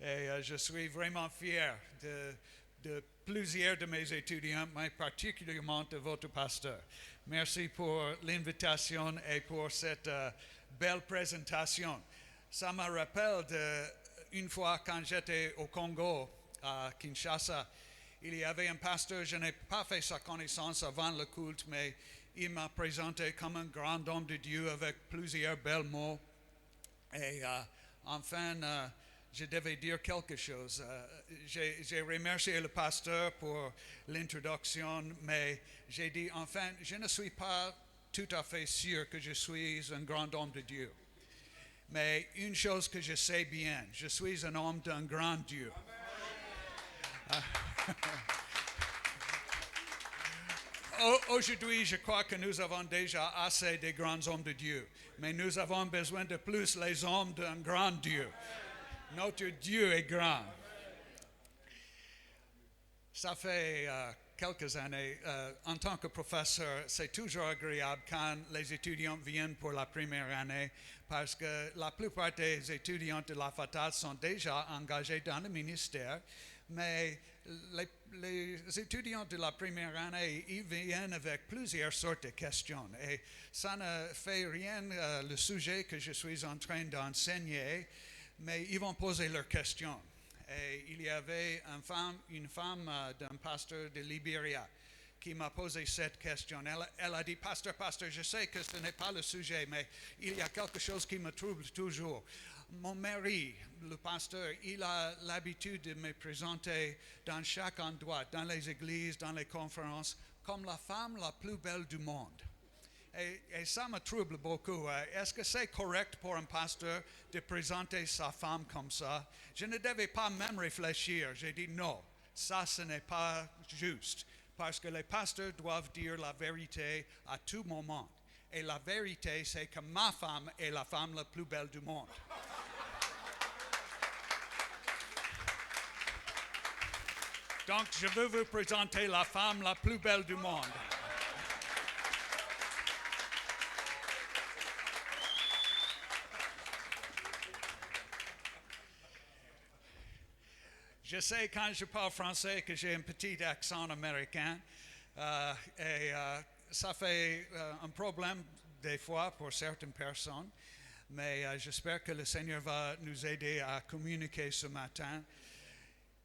Et je suis vraiment fier de plusieurs de mes étudiants, mais particulièrement de votre pasteur. Merci pour l'invitation et pour cette belle présentation. Ça me rappelle une fois quand j'étais au Congo, à Kinshasa, il y avait un pasteur, je n'ai pas fait sa connaissance avant le culte, mais il m'a présenté comme un grand homme de Dieu avec plusieurs belles mots. Et enfin, je devais dire quelque chose. J'ai remercié le pasteur pour l'introduction, mais j'ai dit, enfin, je ne suis pas tout à fait sûr que je suis un grand homme de Dieu. Mais une chose que je sais bien, je suis un homme d'un grand Dieu. Aujourd'hui, je crois que nous avons déjà assez de grands hommes de Dieu, mais nous avons besoin de plus les hommes d'un grand Dieu. Notre Dieu est grand. Ça fait quelques années, en tant que professeur, c'est toujours agréable quand les étudiants viennent pour la première année, parce que la plupart des étudiants de la FATAD sont déjà engagés dans le ministère, mais les étudiants de la première année, ils viennent avec plusieurs sortes de questions. Et ça ne fait rien le sujet que je suis en train d'enseigner, mais ils vont poser leurs questions. Et il y avait une femme d'un pasteur de Libéria qui m'a posé cette question. Elle a dit, pasteur, je sais que ce n'est pas le sujet, mais il y a quelque chose qui me trouble toujours. Mon mari, le pasteur, il a l'habitude de me présenter dans chaque endroit, dans les églises, dans les conférences, comme la femme la plus belle du monde. Et ça me trouble beaucoup. Est-ce que c'est correct pour un pasteur de présenter sa femme comme ça? Je ne devais pas même réfléchir. J'ai dit non, ça ce n'est pas juste. Parce que les pasteurs doivent dire la vérité à tout moment. Et la vérité, c'est que ma femme est la femme la plus belle du monde. Donc, je veux vous présenter la femme la plus belle du monde. Je sais quand je parle français que j'ai un petit accent américain et ça fait un problème des fois pour certaines personnes, mais j'espère que le Seigneur va nous aider à communiquer ce matin.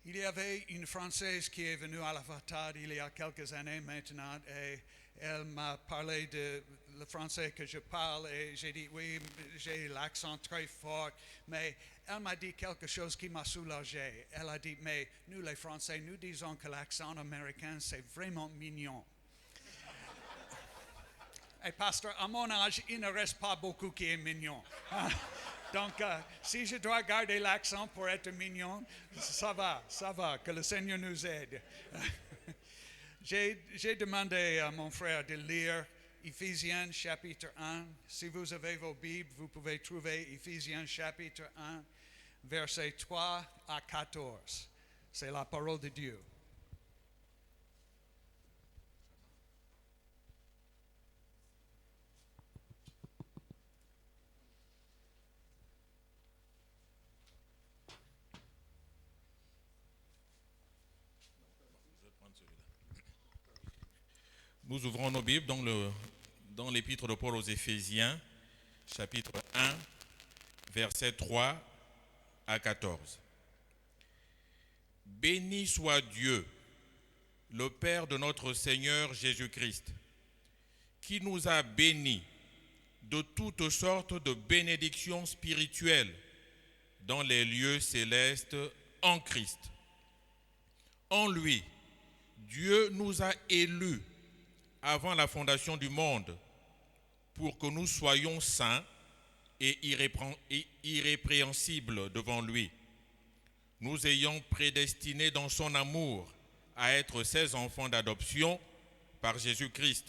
Il y avait une Française qui est venue à la FATAD il y a quelques années maintenant et elle m'a parlé de le français que je parle et j'ai dit oui, j'ai l'accent très fort, mais elle m'a dit quelque chose qui m'a soulagé. Elle a dit, mais nous les Français, nous disons que l'accent américain c'est vraiment mignon. Et pasteur, à mon âge, il ne reste pas beaucoup qui est mignon. Donc, si je dois garder l'accent pour être mignon, ça va, que le Seigneur nous aide. J'ai demandé à mon frère de lire Éphésiens chapitre 1. Si vous avez vos Bibles, vous pouvez trouver Éphésiens chapitre 1, versets 3 à 14. C'est la parole de Dieu. Nous ouvrons nos Bibles dans l'épître de Paul aux Éphésiens, chapitre 1, versets 3 à 14. Béni soit Dieu, le Père de notre Seigneur Jésus-Christ, qui nous a bénis de toutes sortes de bénédictions spirituelles dans les lieux célestes en Christ. En lui, Dieu nous a élus avant la fondation du monde, pour que nous soyons saints et irrépréhensibles devant lui, nous ayant prédestinés dans son amour à être ses enfants d'adoption par Jésus-Christ,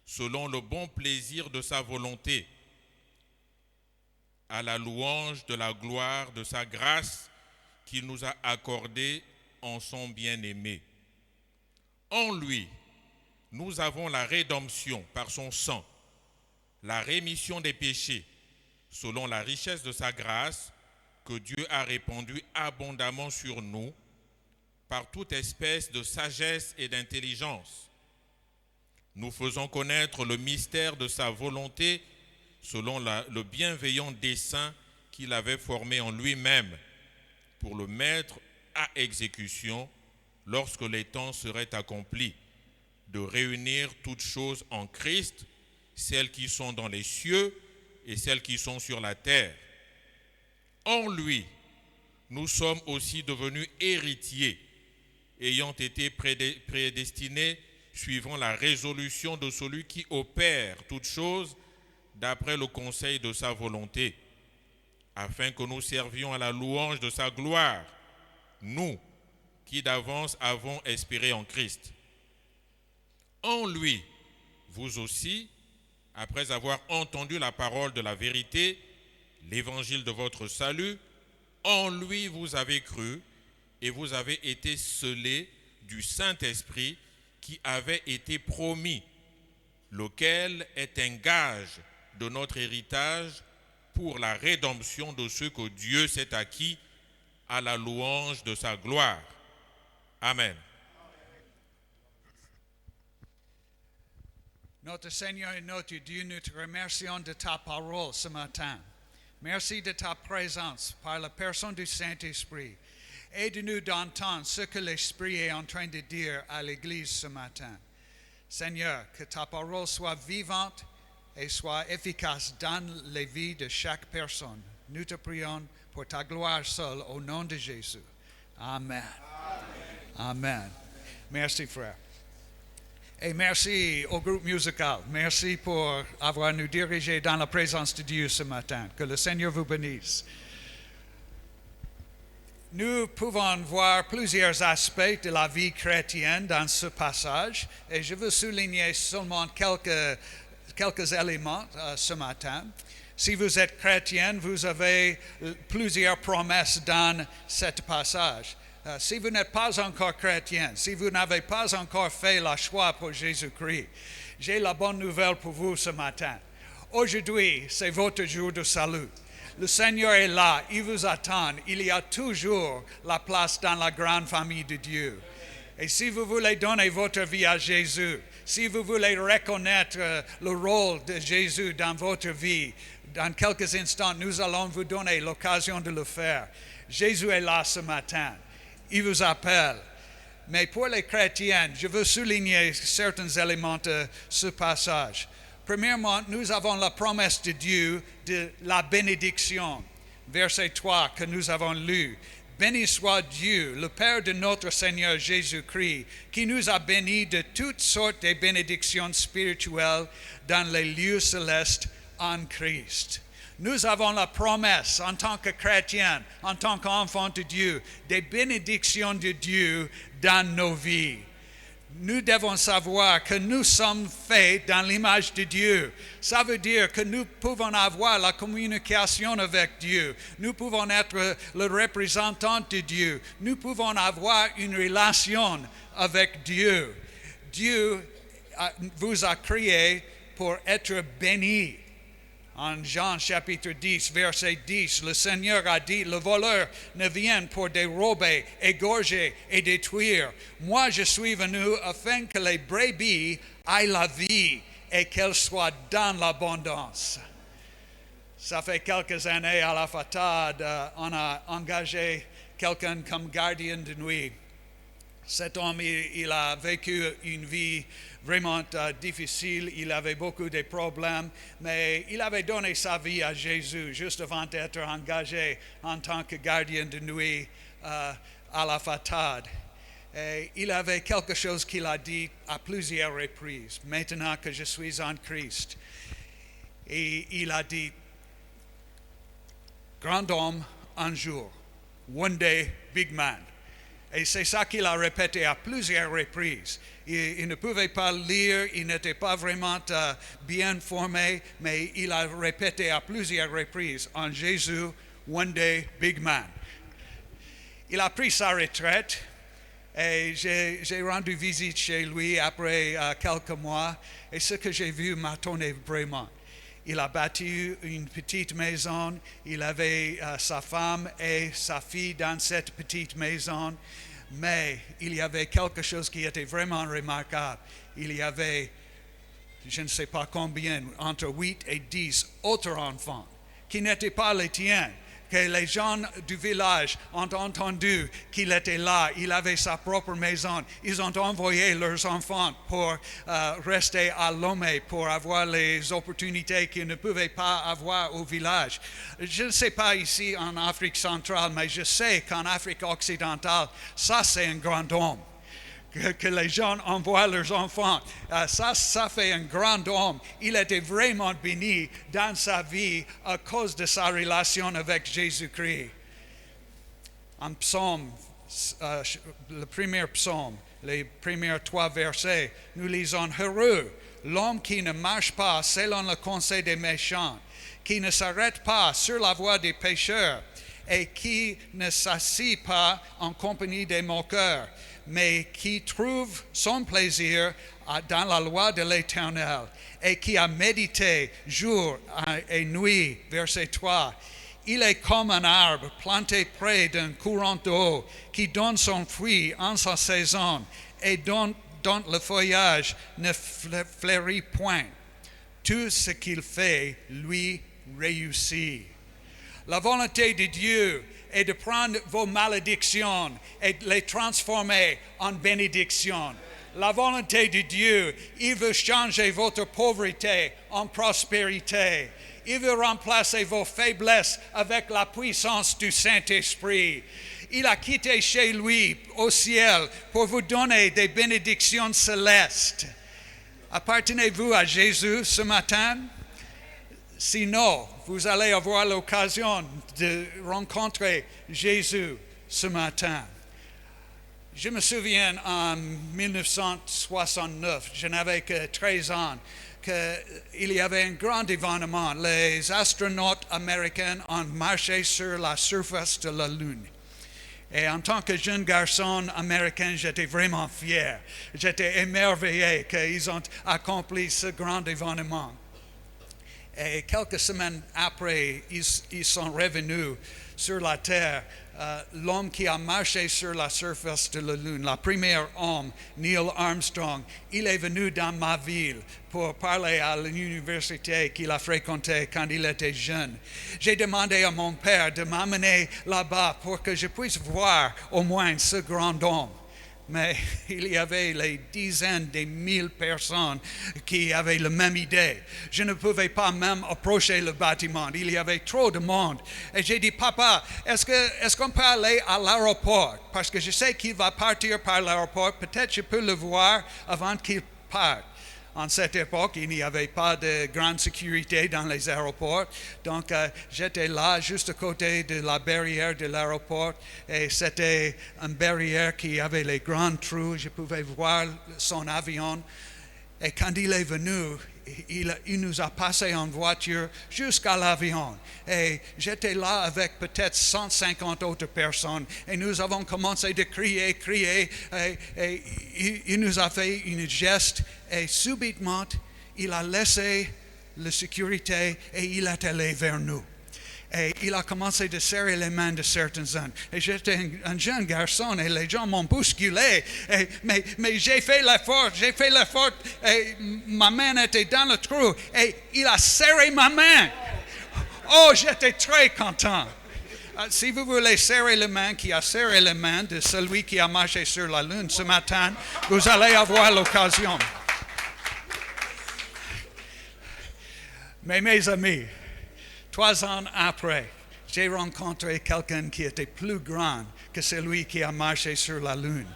selon le bon plaisir de sa volonté, à la louange de la gloire de sa grâce qu'il nous a accordée en son bien-aimé. En lui, nous avons la rédemption par son sang, la rémission des péchés, selon la richesse de sa grâce, que Dieu a répandu abondamment sur nous par toute espèce de sagesse et d'intelligence. Nous faisons connaître le mystère de sa volonté selon le bienveillant dessein qu'il avait formé en lui-même pour le mettre à exécution lorsque les temps seraient accomplis, de réunir toutes choses en Christ, celles qui sont dans les cieux et celles qui sont sur la terre. En lui, nous sommes aussi devenus héritiers, ayant été prédestinés suivant la résolution de celui qui opère toutes choses d'après le conseil de sa volonté, afin que nous servions à la louange de sa gloire, nous qui d'avance avons espéré en Christ. En lui, vous aussi, après avoir entendu la parole de la vérité, l'évangile de votre salut, en lui vous avez cru et vous avez été scellés du Saint-Esprit qui avait été promis, lequel est un gage de notre héritage pour la rédemption de ceux que Dieu s'est acquis à la louange de sa gloire. Amen. Notre Seigneur et notre Dieu, nous te remercions de ta parole ce matin. Merci de ta présence par la personne du Saint-Esprit. Aide-nous d'entendre ce que l'Esprit est en train de dire à l'Église ce matin. Seigneur, que ta parole soit vivante et soit efficace dans les vies de chaque personne. Nous te prions pour ta gloire seule, au nom de Jésus. Amen. Amen. Merci, frère. Et merci au groupe musical. Merci pour avoir nous dirigé dans la présence de Dieu ce matin. Que le Seigneur vous bénisse. Nous pouvons voir plusieurs aspects de la vie chrétienne dans ce passage et je veux souligner seulement quelques éléments ce matin. Si vous êtes chrétien, vous avez plusieurs promesses dans ce passage. Si vous n'êtes pas encore chrétien, si vous n'avez pas encore fait le choix pour Jésus-Christ, j'ai la bonne nouvelle pour vous ce matin. Aujourd'hui, c'est votre jour de salut. Le Seigneur est là, il vous attend. Il y a toujours la place dans la grande famille de Dieu. Et si vous voulez donner votre vie à Jésus, si vous voulez reconnaître le rôle de Jésus dans votre vie, dans quelques instants, nous allons vous donner l'occasion de le faire. Jésus est là ce matin. Il vous appelle. Mais pour les chrétiens, je veux souligner certains éléments de ce passage. Premièrement, nous avons la promesse de Dieu de la bénédiction. Verset 3 que nous avons lu. Béni soit Dieu, le Père de notre Seigneur Jésus-Christ, qui nous a bénis de toutes sortes de bénédictions spirituelles dans les lieux célestes en Christ. Nous avons la promesse en tant que chrétiens, en tant qu'enfants de Dieu, des bénédictions de Dieu dans nos vies. Nous devons savoir que nous sommes faits dans l'image de Dieu. Ça veut dire que nous pouvons avoir la communication avec Dieu. Nous pouvons être le représentant de Dieu. Nous pouvons avoir une relation avec Dieu. Dieu vous a créé pour être béni. En Jean chapitre 10, verset 10, le Seigneur a dit, le voleur ne vient pour dérober, égorger et détruire. Moi, je suis venu afin que les brebis aient la vie et qu'elles soient dans l'abondance. Ça fait quelques années à la Fatade, on a engagé quelqu'un comme gardien de nuit. Cet homme, il a vécu une vie vraiment difficile, il avait beaucoup de problèmes, mais il avait donné sa vie à Jésus juste avant d'être engagé en tant que gardien de nuit à la Fatade. Et il avait quelque chose qu'il a dit à plusieurs reprises, maintenant que je suis en Christ. Et il a dit, grand homme un jour, one day big man. Et c'est ça qu'il a répété à plusieurs reprises. Il ne pouvait pas lire, il n'était pas vraiment bien formé, mais il a répété à plusieurs reprises en Jésus, one day, big man. Il a pris sa retraite et j'ai rendu visite chez lui après quelques mois et ce que j'ai vu m'a étonné vraiment. il a bâti une petite maison. Il avait sa femme et sa fille dans cette petite maison. Mais il y avait quelque chose qui était vraiment remarquable. Il y avait, je ne sais pas combien, entre 8 et 10 autres enfants qui n'étaient pas les tiens. Que les gens du village ont entendu qu'il était là, il avait sa propre maison. Ils ont envoyé leurs enfants pour rester à Lomé, pour avoir les opportunités qu'ils ne pouvaient pas avoir au village. Je ne sais pas ici en Afrique centrale, mais je sais qu'en Afrique occidentale, ça c'est un grand homme. Que les gens envoient leurs enfants. Ça fait un grand homme. Il était vraiment béni dans sa vie à cause de sa relation avec Jésus-Christ. En psaume, le premier psaume, les premiers 3 versets, nous lisons « Heureux l'homme qui ne marche pas selon le conseil des méchants, qui ne s'arrête pas sur la voie des pécheurs et qui ne s'assit pas en compagnie des moqueurs, mais qui trouve son plaisir dans la loi de l'Éternel et qui a médité jour et nuit. » Verset 3. Il est comme un arbre planté près d'un courant d'eau qui donne son fruit en sa saison et dont le feuillage ne fleurit point. Tout ce qu'il fait lui réussit. La volonté de Dieu est de prendre vos malédictions et de les transformer en bénédictions. La volonté de Dieu, il veut changer votre pauvreté en prospérité. Il veut remplacer vos faiblesses avec la puissance du Saint-Esprit. Il a quitté chez lui au ciel pour vous donner des bénédictions célestes. Appartenez-vous à Jésus ce matin? Sinon, vous allez avoir l'occasion de rencontrer Jésus ce matin. Je me souviens en 1969, je n'avais que 13 ans, qu'il y avait un grand événement. Les astronautes américains ont marché sur la surface de la Lune. Et en tant que jeune garçon américain, j'étais vraiment fier. J'étais émerveillé qu'ils ont accompli ce grand événement. Et quelques semaines après, ils sont revenus sur la Terre. L'homme qui a marché sur la surface de la Lune, le premier homme, Neil Armstrong, il est venu dans ma ville pour parler à l'université qu'il a fréquentée quand il était jeune. J'ai demandé à mon père de m'amener là-bas pour que je puisse voir au moins ce grand homme. Mais il y avait les dizaines de mille personnes qui avaient la même idée. Je ne pouvais pas même approcher le bâtiment. Il y avait trop de monde. Et j'ai dit, papa, est-ce qu'on peut aller à l'aéroport? Parce que je sais qu'il va partir par l'aéroport. Peut-être je peux le voir avant qu'il parte. En cette époque, il n'y avait pas de grande sécurité dans les aéroports. Donc, j'étais là, juste à côté de la barrière de l'aéroport. Et c'était une barrière qui avait les grands trous. Je pouvais voir son avion. Et quand il est venu, il nous a passé en voiture jusqu'à l'avion. Et j'étais là avec peut-être 150 autres personnes. Et nous avons commencé de crier. Et il nous a fait une geste. Et subitement, il a laissé la sécurité et il est allé vers nous. Et il a commencé de serrer les mains de certains hommes. Et j'étais un jeune garçon et les gens m'ont bousculé. Mais j'ai fait l'effort. Et ma main était dans le trou. Et il a serré ma main. Oh, j'étais très content. Si vous voulez serrer la main qui a serré la main de celui qui a marché sur la Lune ce matin, vous allez avoir l'occasion. Mais mes amis, 3 ans après, j'ai rencontré quelqu'un qui était plus grand que celui qui a marché sur la Lune.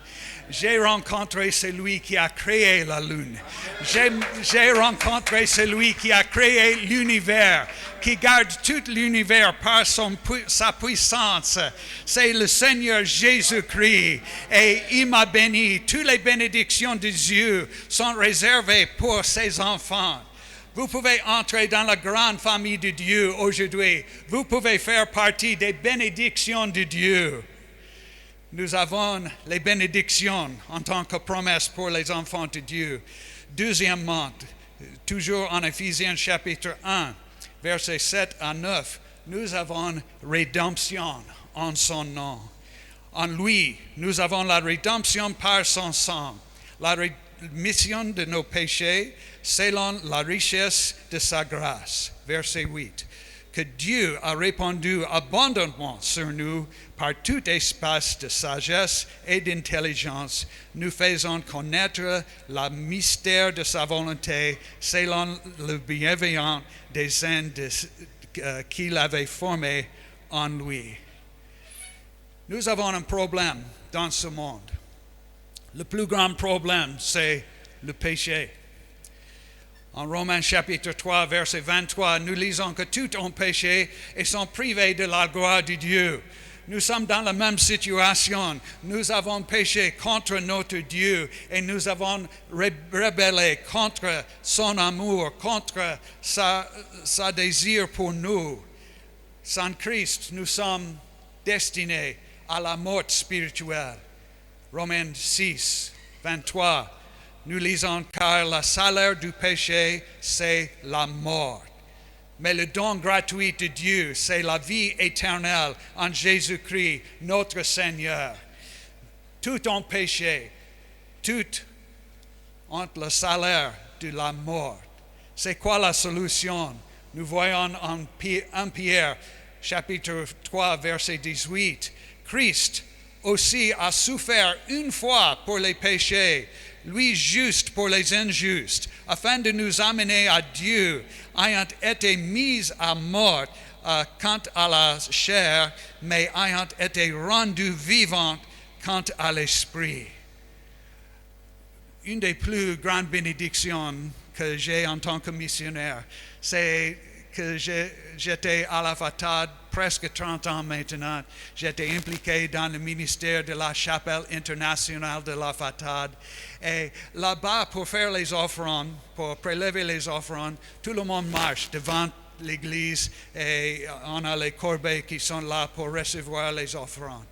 J'ai rencontré celui qui a créé la Lune. J'ai rencontré celui qui a créé l'univers, qui garde tout l'univers par sa puissance. C'est le Seigneur Jésus-Christ. Et il m'a béni. Toutes les bénédictions de Dieu sont réservées pour ses enfants. Vous pouvez entrer dans la grande famille de Dieu aujourd'hui. Vous pouvez faire partie des bénédictions de Dieu. Nous avons les bénédictions en tant que promesse pour les enfants de Dieu. Deuxièmement, toujours en Éphésiens chapitre 1, versets 7 à 9, nous avons rédemption en son nom. En lui, nous avons la rédemption par son sang, la rémission de nos péchés selon la richesse de sa grâce. Verset 8. Que Dieu a répandu abondamment sur nous par tout espace de sagesse et d'intelligence, nous faisant connaître le mystère de sa volonté selon le bienveillant dessein qu'il avait formé en lui. Nous avons un problème dans ce monde. Le plus grand problème, c'est le péché. En Romains chapitre 3, verset 23, nous lisons que tous ont péché et sont privés de la gloire de Dieu. Nous sommes dans la même situation. Nous avons péché contre notre Dieu et nous avons rebellé contre son amour, contre sa désir pour nous. Sans Christ, nous sommes destinés à la mort spirituelle. Romains 6, 23. Nous lisons, car le salaire du péché, c'est la mort. Mais le don gratuit de Dieu, c'est la vie éternelle en Jésus-Christ, notre Seigneur. Tout ont péché, tout ont le salaire de la mort. C'est quoi la solution? Nous voyons en 1 Pierre, chapitre 3, verset 18. Christ aussi a souffert une fois pour les péchés, lui juste pour les injustes, afin de nous amener à Dieu, ayant été mis à mort quant à la chair, mais ayant été rendu vivant quant à l'esprit. Une des plus grandes bénédictions que j'ai en tant que missionnaire, c'est que j'étais à la Fatade presque 30 ans maintenant. J'étais impliqué dans le ministère de la Chapelle internationale de la Fatade. Et là-bas, pour faire les offrandes, pour prélever les offrandes, tout le monde marche devant l'église et on a les corbeilles qui sont là pour recevoir les offrandes.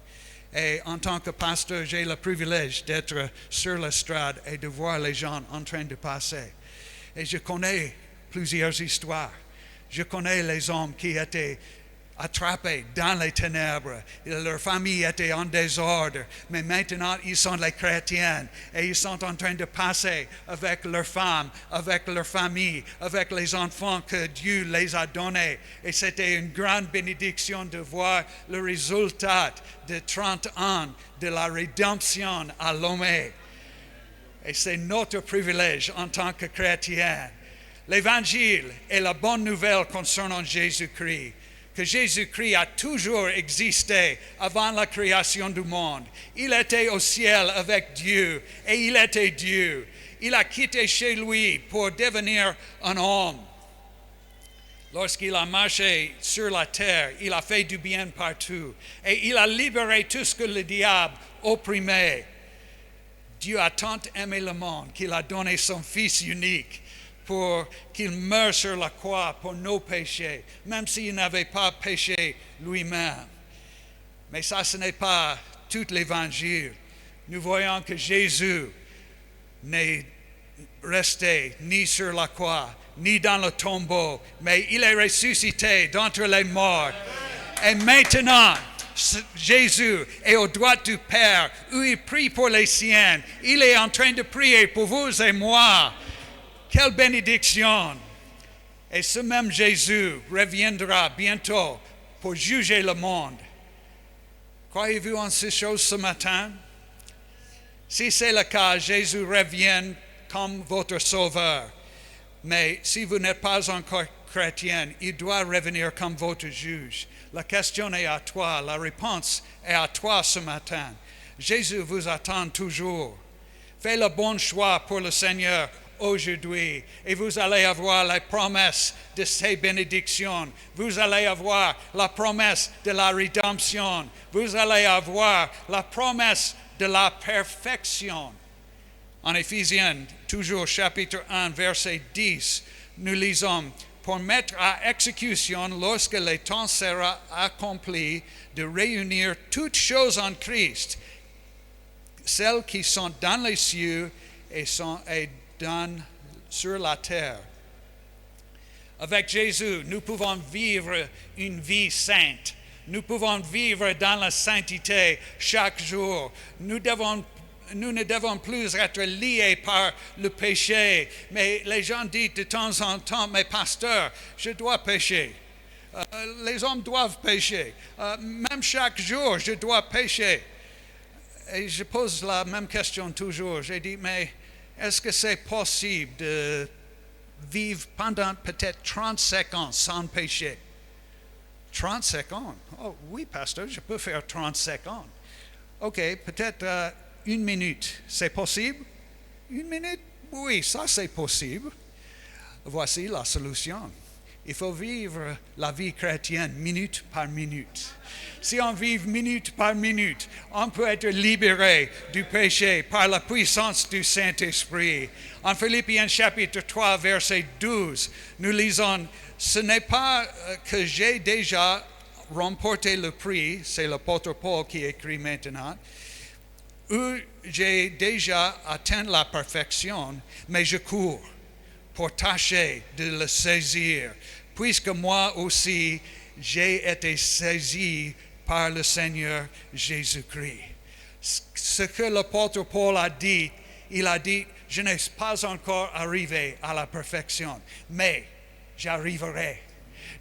Et en tant que pasteur, j'ai le privilège d'être sur l'estrade et de voir les gens en train de passer. Et je connais plusieurs histoires. Je connais les hommes qui étaient attrapés dans les ténèbres. Leur famille était en désordre. Mais maintenant, ils sont les chrétiens. Et ils sont en train de passer avec leurs femmes, avec leur famille, avec les enfants que Dieu les a donnés. Et c'était une grande bénédiction de voir le résultat de 30 ans de la rédemption à Lomé. Et c'est notre privilège en tant que chrétiens. L'Évangile est la bonne nouvelle concernant Jésus-Christ, que Jésus-Christ a toujours existé avant la création du monde. Il était au ciel avec Dieu et il était Dieu. Il a quitté chez lui pour devenir un homme. Lorsqu'il a marché sur la terre, il a fait du bien partout et il a libéré tout ce que le diable opprimait. Dieu a tant aimé le monde qu'il a donné son Fils unique pour qu'il meure sur la croix pour nos péchés, même s'il n'avait pas péché lui-même. Mais ça, ce n'est pas tout l'Évangile. Nous voyons que Jésus n'est resté ni sur la croix, ni dans le tombeau, mais il est ressuscité d'entre les morts. Et maintenant, Jésus est au droit du Père, où il prie pour les siens. Il est en train de prier pour vous et moi. Quelle bénédiction! Et ce même Jésus reviendra bientôt pour juger le monde. Croyez-vous en ces choses ce matin? Si c'est le cas, Jésus revient comme votre sauveur. Mais si vous n'êtes pas encore chrétien, il doit revenir comme votre juge. La question est à toi, la réponse est à toi ce matin. Jésus vous attend toujours. Fais le bon choix pour le Seigneur aujourd'hui et vous allez avoir la promesse de ces bénédictions. Vous allez avoir la promesse de la rédemption. Vous allez avoir la promesse de la perfection. En Éphésiens, toujours chapitre 1, verset 10, nous lisons: pour mettre à exécution, lorsque le temps sera accompli, de réunir toutes choses en Christ, celles qui sont dans les cieux et dans sur la terre. Avec Jésus, nous pouvons vivre une vie sainte. Nous pouvons vivre dans la sainteté chaque jour. Nous ne devons plus être liés par le péché. Mais les gens disent de temps en temps, mais pasteur, je dois pécher. Les hommes doivent pécher. Même chaque jour, je dois pécher. Et je pose la même question toujours. J'ai dit, mais est-ce que c'est possible de vivre pendant peut-être 35 ans sans péché? 35 ans? Oh oui, pasteur, je peux faire 35 ans. Ok, peut-être 1 minute. C'est possible? 1 minute? Oui, ça c'est possible. Voici la solution. Il faut vivre la vie chrétienne minute par minute. Si on vit minute par minute, on peut être libéré du péché par la puissance du Saint-Esprit. En Philippiens chapitre 3, verset 12, nous lisons, « Ce n'est pas que j'ai déjà remporté le prix », c'est l'apôtre Paul qui écrit maintenant, « ou j'ai déjà atteint la perfection, mais je cours pour tâcher de le saisir, puisque moi aussi j'ai été saisi par le Seigneur Jésus-Christ. » Ce que l'apôtre Paul a dit, il a dit, je n'ai pas encore arrivé à la perfection, mais j'arriverai.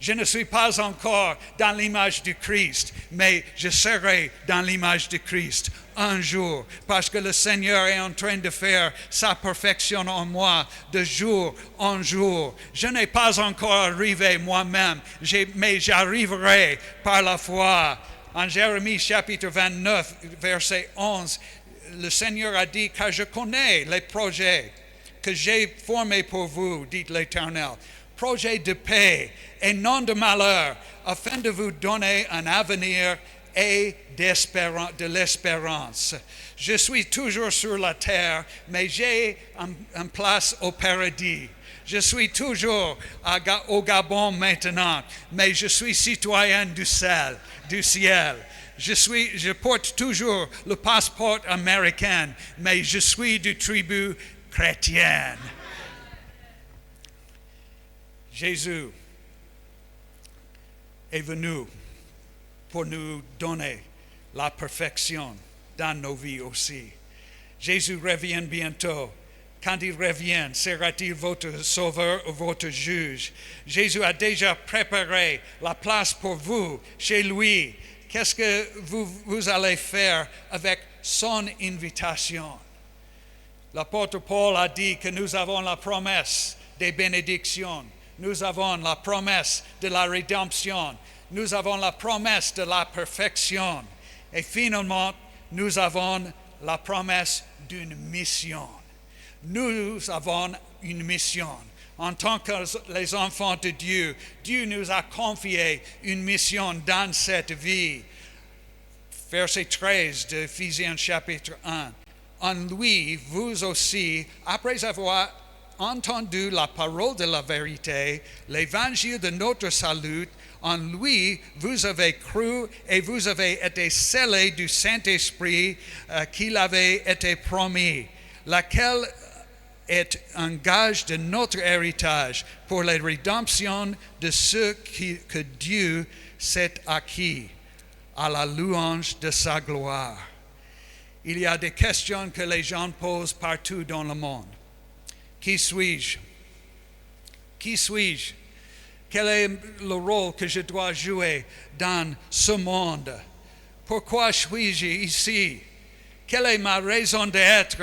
Je ne suis pas encore dans l'image du Christ, mais je serai dans l'image du Christ un jour, parce que le Seigneur est en train de faire sa perfection en moi de jour en jour. Je n'ai pas encore arrivé moi-même, mais j'arriverai par la foi. En Jérémie chapitre 29, verset 11, le Seigneur a dit, car je connais les projets que j'ai formés pour vous, dit l'Éternel. Projet de paix et non de malheur, afin de vous donner un avenir et de l'espérance. Je suis toujours sur la terre, mais j'ai une place au paradis. Je suis toujours au Gabon maintenant, mais je suis citoyen du ciel. Je porte toujours le passeport américain, mais je suis du tribu chrétienne. Jésus est venu pour nous donner la perfection dans nos vies aussi. Jésus revient bientôt. Quand il revient, sera-t-il votre sauveur ou votre juge? Jésus a déjà préparé la place pour vous chez lui. Qu'est-ce que vous allez faire avec son invitation? L'apôtre Paul a dit que nous avons la promesse des bénédictions. Nous avons la promesse de la rédemption. Nous avons la promesse de la perfection. Et finalement, nous avons la promesse d'une mission. Nous avons une mission. En tant que les enfants de Dieu, Dieu nous a confié une mission dans cette vie. Verset 13 de Ephésiens chapitre 1. En lui, vous aussi, après avoir entendu la parole de la vérité, l'évangile de notre salut, en lui, vous avez cru et vous avez été scellés du Saint-Esprit qu'il avait été promis, laquelle est un gage de notre héritage pour la rédemption de ceux que Dieu s'est acquis, à la louange de sa gloire. Il y a des questions que les gens posent partout dans le monde. Qui suis-je? Qui suis-je? Quel est le rôle que je dois jouer dans ce monde? Pourquoi suis-je ici? Quelle est ma raison d'être?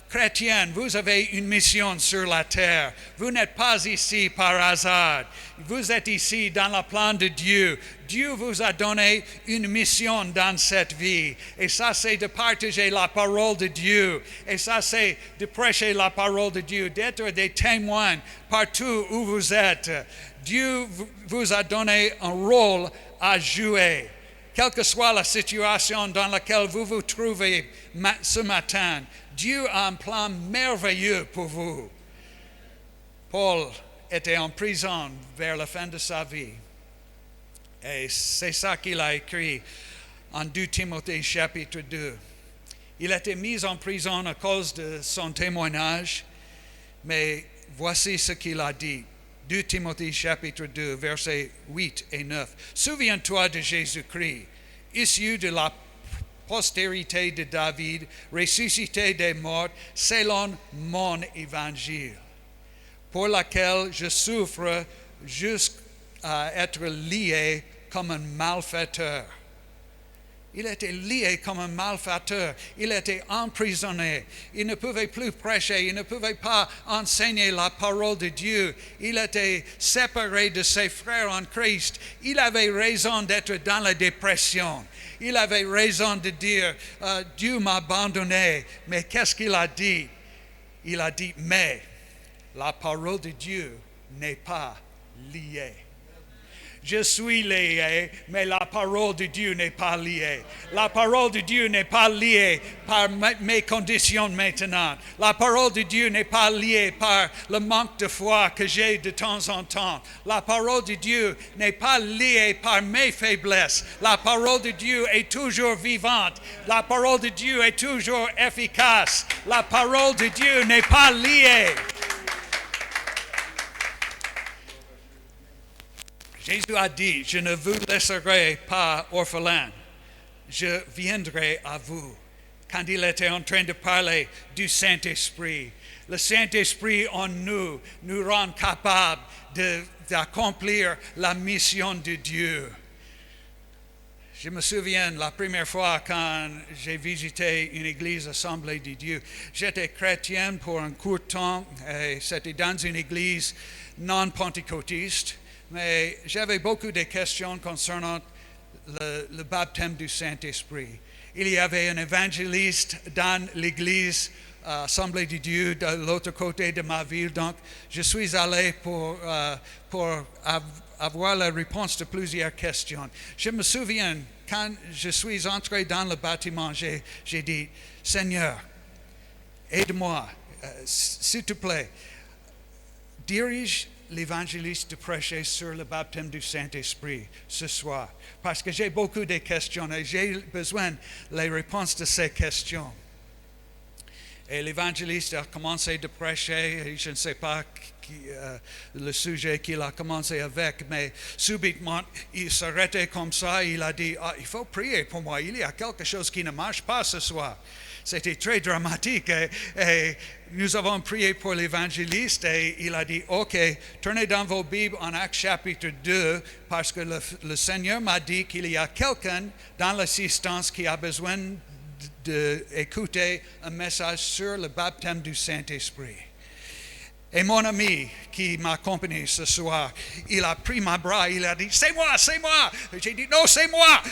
Chrétienne, vous avez une mission sur la terre. Vous n'êtes pas ici par hasard. Vous êtes ici dans le plan de Dieu. Dieu vous a donné une mission dans cette vie. Et ça, c'est de partager la parole de Dieu. Et ça, c'est de prêcher la parole de Dieu, d'être des témoins partout où vous êtes. Dieu vous a donné un rôle à jouer. Quelle que soit la situation dans laquelle vous vous trouvez ce matin, Dieu a un plan merveilleux pour vous. Paul était en prison vers la fin de sa vie. Et c'est ça qu'il a écrit en 2 Timothée chapitre 2. Il était mis en prison à cause de son témoignage. Mais voici ce qu'il a dit. 2 Timothée chapitre 2, versets 8 et 9. Souviens-toi de Jésus-Christ, issu de la postérité de David, ressuscité des morts, selon mon évangile, pour laquelle je souffre jusqu'à être lié comme un malfaiteur. Il était lié comme un malfaiteur. Il était emprisonné. Il ne pouvait plus prêcher. Il ne pouvait pas enseigner la parole de Dieu. Il était séparé de ses frères en Christ. Il avait raison d'être dans la dépression. Il avait raison de dire, Dieu m'a abandonné. Mais qu'est-ce qu'il a dit? Il a dit, mais la parole de Dieu n'est pas liée. Je suis lié, mais la parole de Dieu n'est pas liée. La parole de Dieu n'est pas liée par mes conditions maintenant. La parole de Dieu n'est pas liée par le manque de foi que j'ai de temps en temps. La parole de Dieu n'est pas liée par mes faiblesses. La parole de Dieu est toujours vivante. La parole de Dieu est toujours efficace. La parole de Dieu n'est pas liée. Jésus a dit, je ne vous laisserai pas orphelin, je viendrai à vous. Quand il était en train de parler du Saint-Esprit, le Saint-Esprit en nous rend capables d'accomplir la mission de Dieu. Je me souviens la première fois quand j'ai visité une église Assemblée de Dieu. J'étais chrétien pour un court temps, et c'était dans une église non pentecôtiste. Mais j'avais beaucoup de questions concernant le baptême du Saint-Esprit. Il y avait un évangéliste dans l'église Assemblée de Dieu de l'autre côté de ma ville. Donc, je suis allé pour avoir la réponse de plusieurs questions. Je me souviens, quand je suis entré dans le bâtiment, j'ai dit, Seigneur, aide-moi, s'il te plaît, dirige l'évangéliste de prêcher sur le baptême du Saint-Esprit ce soir. Parce que j'ai beaucoup de questions et j'ai besoin des réponses de ces questions. Et l'évangéliste a commencé de prêcher, et je ne sais pas le sujet qu'il a commencé avec, mais subitement, il s'arrêtait comme ça, il a dit, il faut prier pour moi, il y a quelque chose qui ne marche pas ce soir. C'était très dramatique et nous avons prié pour l'évangéliste et il a dit, ok, tournez dans vos Bibles en Actes chapitre 2 parce que le Seigneur m'a dit qu'il y a quelqu'un dans l'assistance qui a besoin d'écouter un message sur le baptême du Saint-Esprit. Et mon ami qui m'accompagne ce soir, il a pris ma bras, il a dit, c'est moi. J'ai dit, non, c'est moi.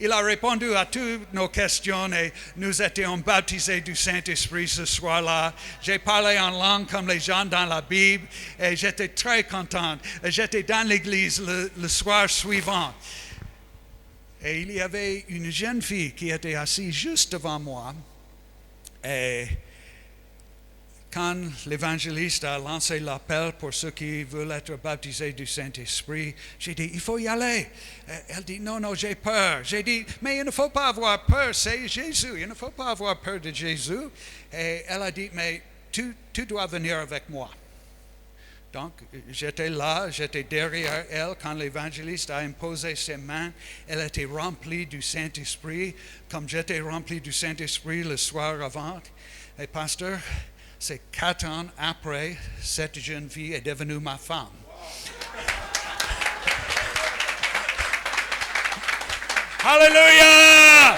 Il a répondu à toutes nos questions et nous étions baptisés du Saint-Esprit ce soir-là. J'ai parlé en langue comme les gens dans la Bible et j'étais très content. J'étais dans l'église le soir suivant. Et il y avait une jeune fille qui était assise juste devant moi. Et quand l'évangéliste a lancé l'appel pour ceux qui veulent être baptisés du Saint-Esprit, j'ai dit, il faut y aller. Elle dit, non, j'ai peur. J'ai dit, mais il ne faut pas avoir peur, c'est Jésus. Il ne faut pas avoir peur de Jésus. Et elle a dit, mais tu dois venir avec moi. Donc, j'étais là, j'étais derrière elle quand l'évangéliste a imposé ses mains. Elle était remplie du Saint-Esprit, comme j'étais rempli du Saint-Esprit le soir avant. Et pasteur, c'est 4 ans après, cette jeune fille est devenue ma femme. Alléluia!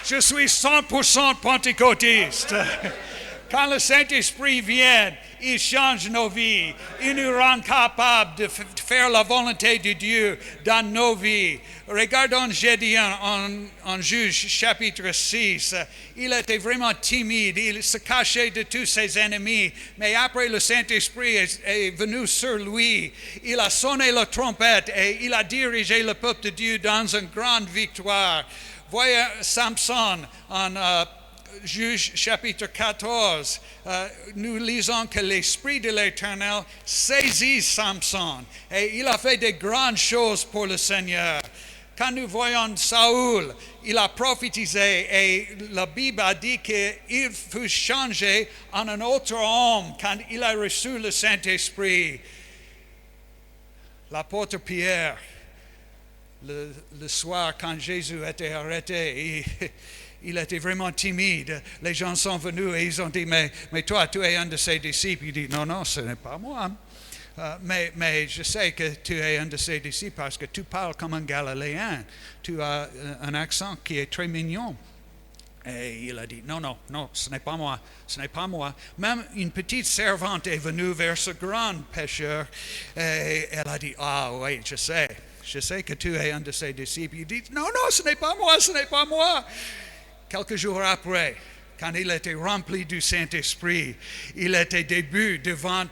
Je suis 100% pentecôtiste. Quand le Saint-Esprit vient, il change nos vies. Il nous rend capables de faire la volonté de Dieu dans nos vies. Regardons Gédéon en Juge chapitre 6. Il était vraiment timide. Il se cachait de tous ses ennemis. Mais après le Saint-Esprit est venu sur lui. Il a sonné la trompette et il a dirigé le peuple de Dieu dans une grande victoire. Voyez Samson en Juge chapitre 14, nous lisons que l'Esprit de l'Éternel saisit Samson et il a fait de grandes choses pour le Seigneur. Quand nous voyons Saoul, il a prophétisé et la Bible a dit qu'il fut changé en un autre homme quand il a reçu le Saint-Esprit. L'apôtre Pierre, le soir quand Jésus était arrêté, il était vraiment timide. Les gens sont venus et ils ont dit, mais toi, tu es un de ses disciples. Il dit, non, ce n'est pas moi. Mais je sais que tu es un de ses disciples parce que tu parles comme un Galiléen. Tu as un accent qui est très mignon. Et il a dit, non, ce n'est pas moi, ce n'est pas moi. Même une petite servante est venue vers ce grand pécheur et elle a dit, ah oui, je sais que tu es un de ses disciples. Il dit, non, ce n'est pas moi, ce n'est pas moi. Quelques jours après, quand il était rempli du Saint-Esprit, il était debout devant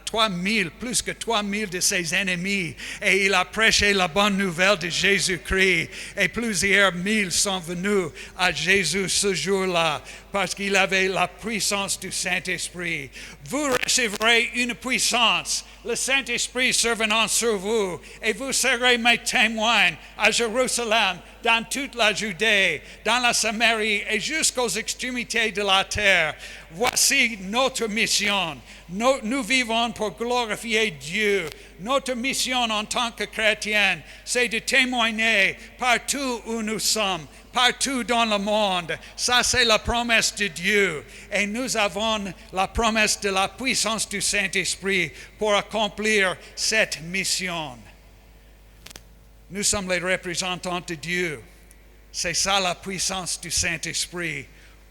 3000, plus que 3000 de ses ennemis, et il a prêché la bonne nouvelle de Jésus-Christ, et plusieurs mille sont venus à Jésus ce jour-là, parce qu'il avait la puissance du Saint-Esprit. Vous recevrez une puissance, le Saint-Esprit survenant sur vous, et vous serez mes témoins à Jérusalem, dans toute la Judée, dans la Samarie et jusqu'aux extrémités de la terre. Voici notre mission. Nous vivons pour glorifier Dieu. Notre mission en tant que chrétiens, c'est de témoigner partout où nous sommes, partout dans le monde. Ça, c'est la promesse de Dieu. Et nous avons la promesse de la puissance du Saint-Esprit pour accomplir cette mission. Nous sommes les représentants de Dieu. C'est ça la puissance du Saint-Esprit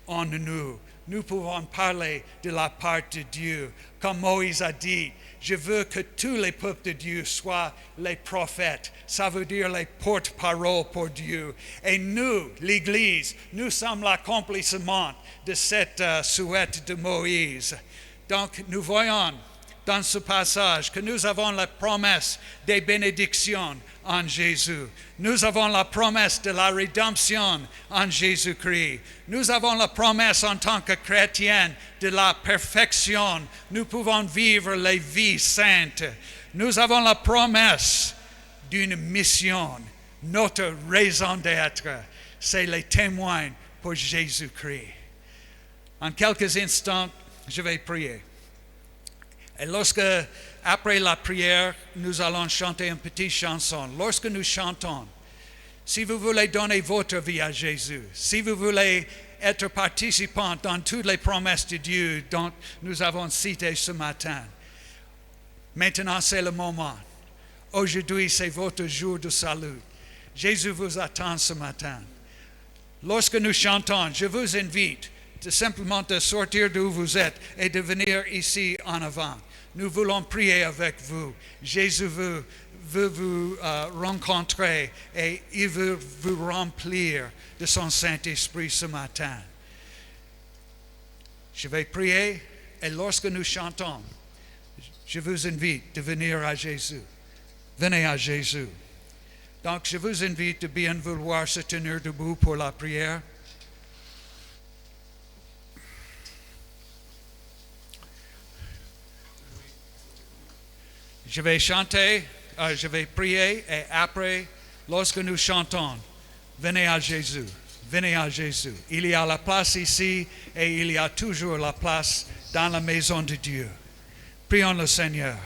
en nous. Nous pouvons parler de la part de Dieu. Comme Moïse a dit, je veux que tous les peuples de Dieu soient les prophètes. Ça veut dire les porte-paroles pour Dieu. Et nous, l'Église, nous sommes l'accomplissement de cette souhait de Moïse. Donc nous voyons dans ce passage que nous avons la promesse des bénédictions en Jésus. Nous avons la promesse de la rédemption en Jésus-Christ. Nous avons la promesse en tant que chrétiens de la perfection. Nous pouvons vivre les vies saintes. Nous avons la promesse d'une mission. Notre raison d'être, c'est les témoins pour Jésus-Christ. En quelques instants, je vais prier. Et après la prière, nous allons chanter une petite chanson. Lorsque nous chantons, si vous voulez donner votre vie à Jésus, si vous voulez être participant dans toutes les promesses de Dieu dont nous avons cité ce matin, maintenant c'est le moment. Aujourd'hui, c'est votre jour de salut. Jésus vous attend ce matin. Lorsque nous chantons, je vous invite simplement de sortir d'où vous êtes et de venir ici en avant. Nous voulons prier avec vous. Jésus veut vous rencontrer et il veut vous remplir de son Saint-Esprit ce matin. Je vais prier et lorsque nous chantons, je vous invite de venir à Jésus. Venez à Jésus. Donc je vous invite de bien vouloir se tenir debout pour la prière. Je vais chanter, je vais prier et après, lorsque nous chantons, venez à Jésus, venez à Jésus. Il y a la place ici et il y a toujours la place dans la maison de Dieu. Prions le Seigneur.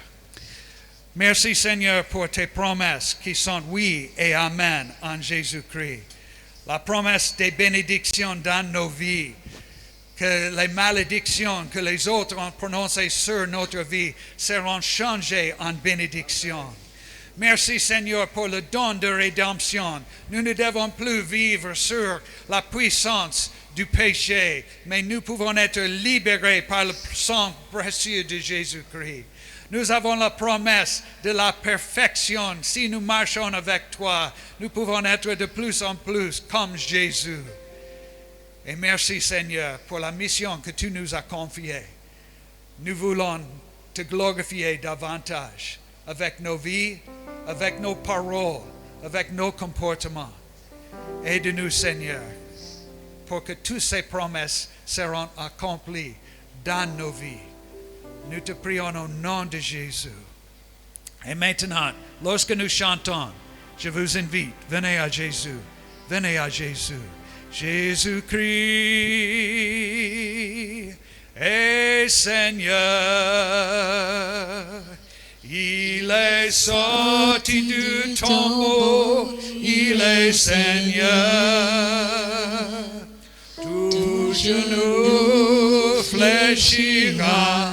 Merci Seigneur pour tes promesses qui sont oui et amen en Jésus-Christ. La promesse des bénédictions dans nos vies. Que les malédictions que les autres ont prononcées sur notre vie seront changées en bénédictions. Merci Seigneur pour le don de rédemption. Nous ne devons plus vivre sur la puissance du péché, mais nous pouvons être libérés par le sang précieux de Jésus-Christ. Nous avons la promesse de la perfection. Si nous marchons avec toi, nous pouvons être de plus en plus comme Jésus. Et merci Seigneur pour la mission que tu nous as confiée. Nous voulons te glorifier davantage avec nos vies, avec nos paroles, avec nos comportements. Aide-nous Seigneur pour que toutes ces promesses seront accomplies dans nos vies. Nous te prions au nom de Jésus. Et maintenant, lorsque nous chantons, Je vous invite, venez à Jésus. Venez à Jésus. Jésus-Christ est Seigneur. Il est sorti du tombeau. Il est Seigneur. Tout genou fléchira.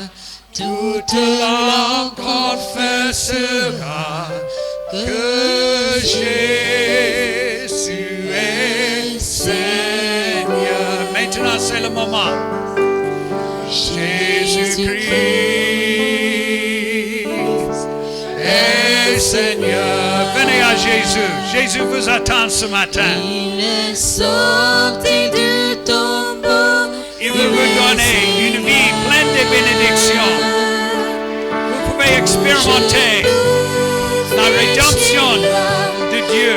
Toute langue confessera que Jésus est Seigneur. Maintenant, c'est le moment. Jésus-Christ est Seigneur. Venez à Jésus. Jésus vous attend ce matin. Il est sorti du tombeau. Il veut vous donner une vie pleine de bénédictions. Vous pouvez expérimenter la rédemption de Dieu.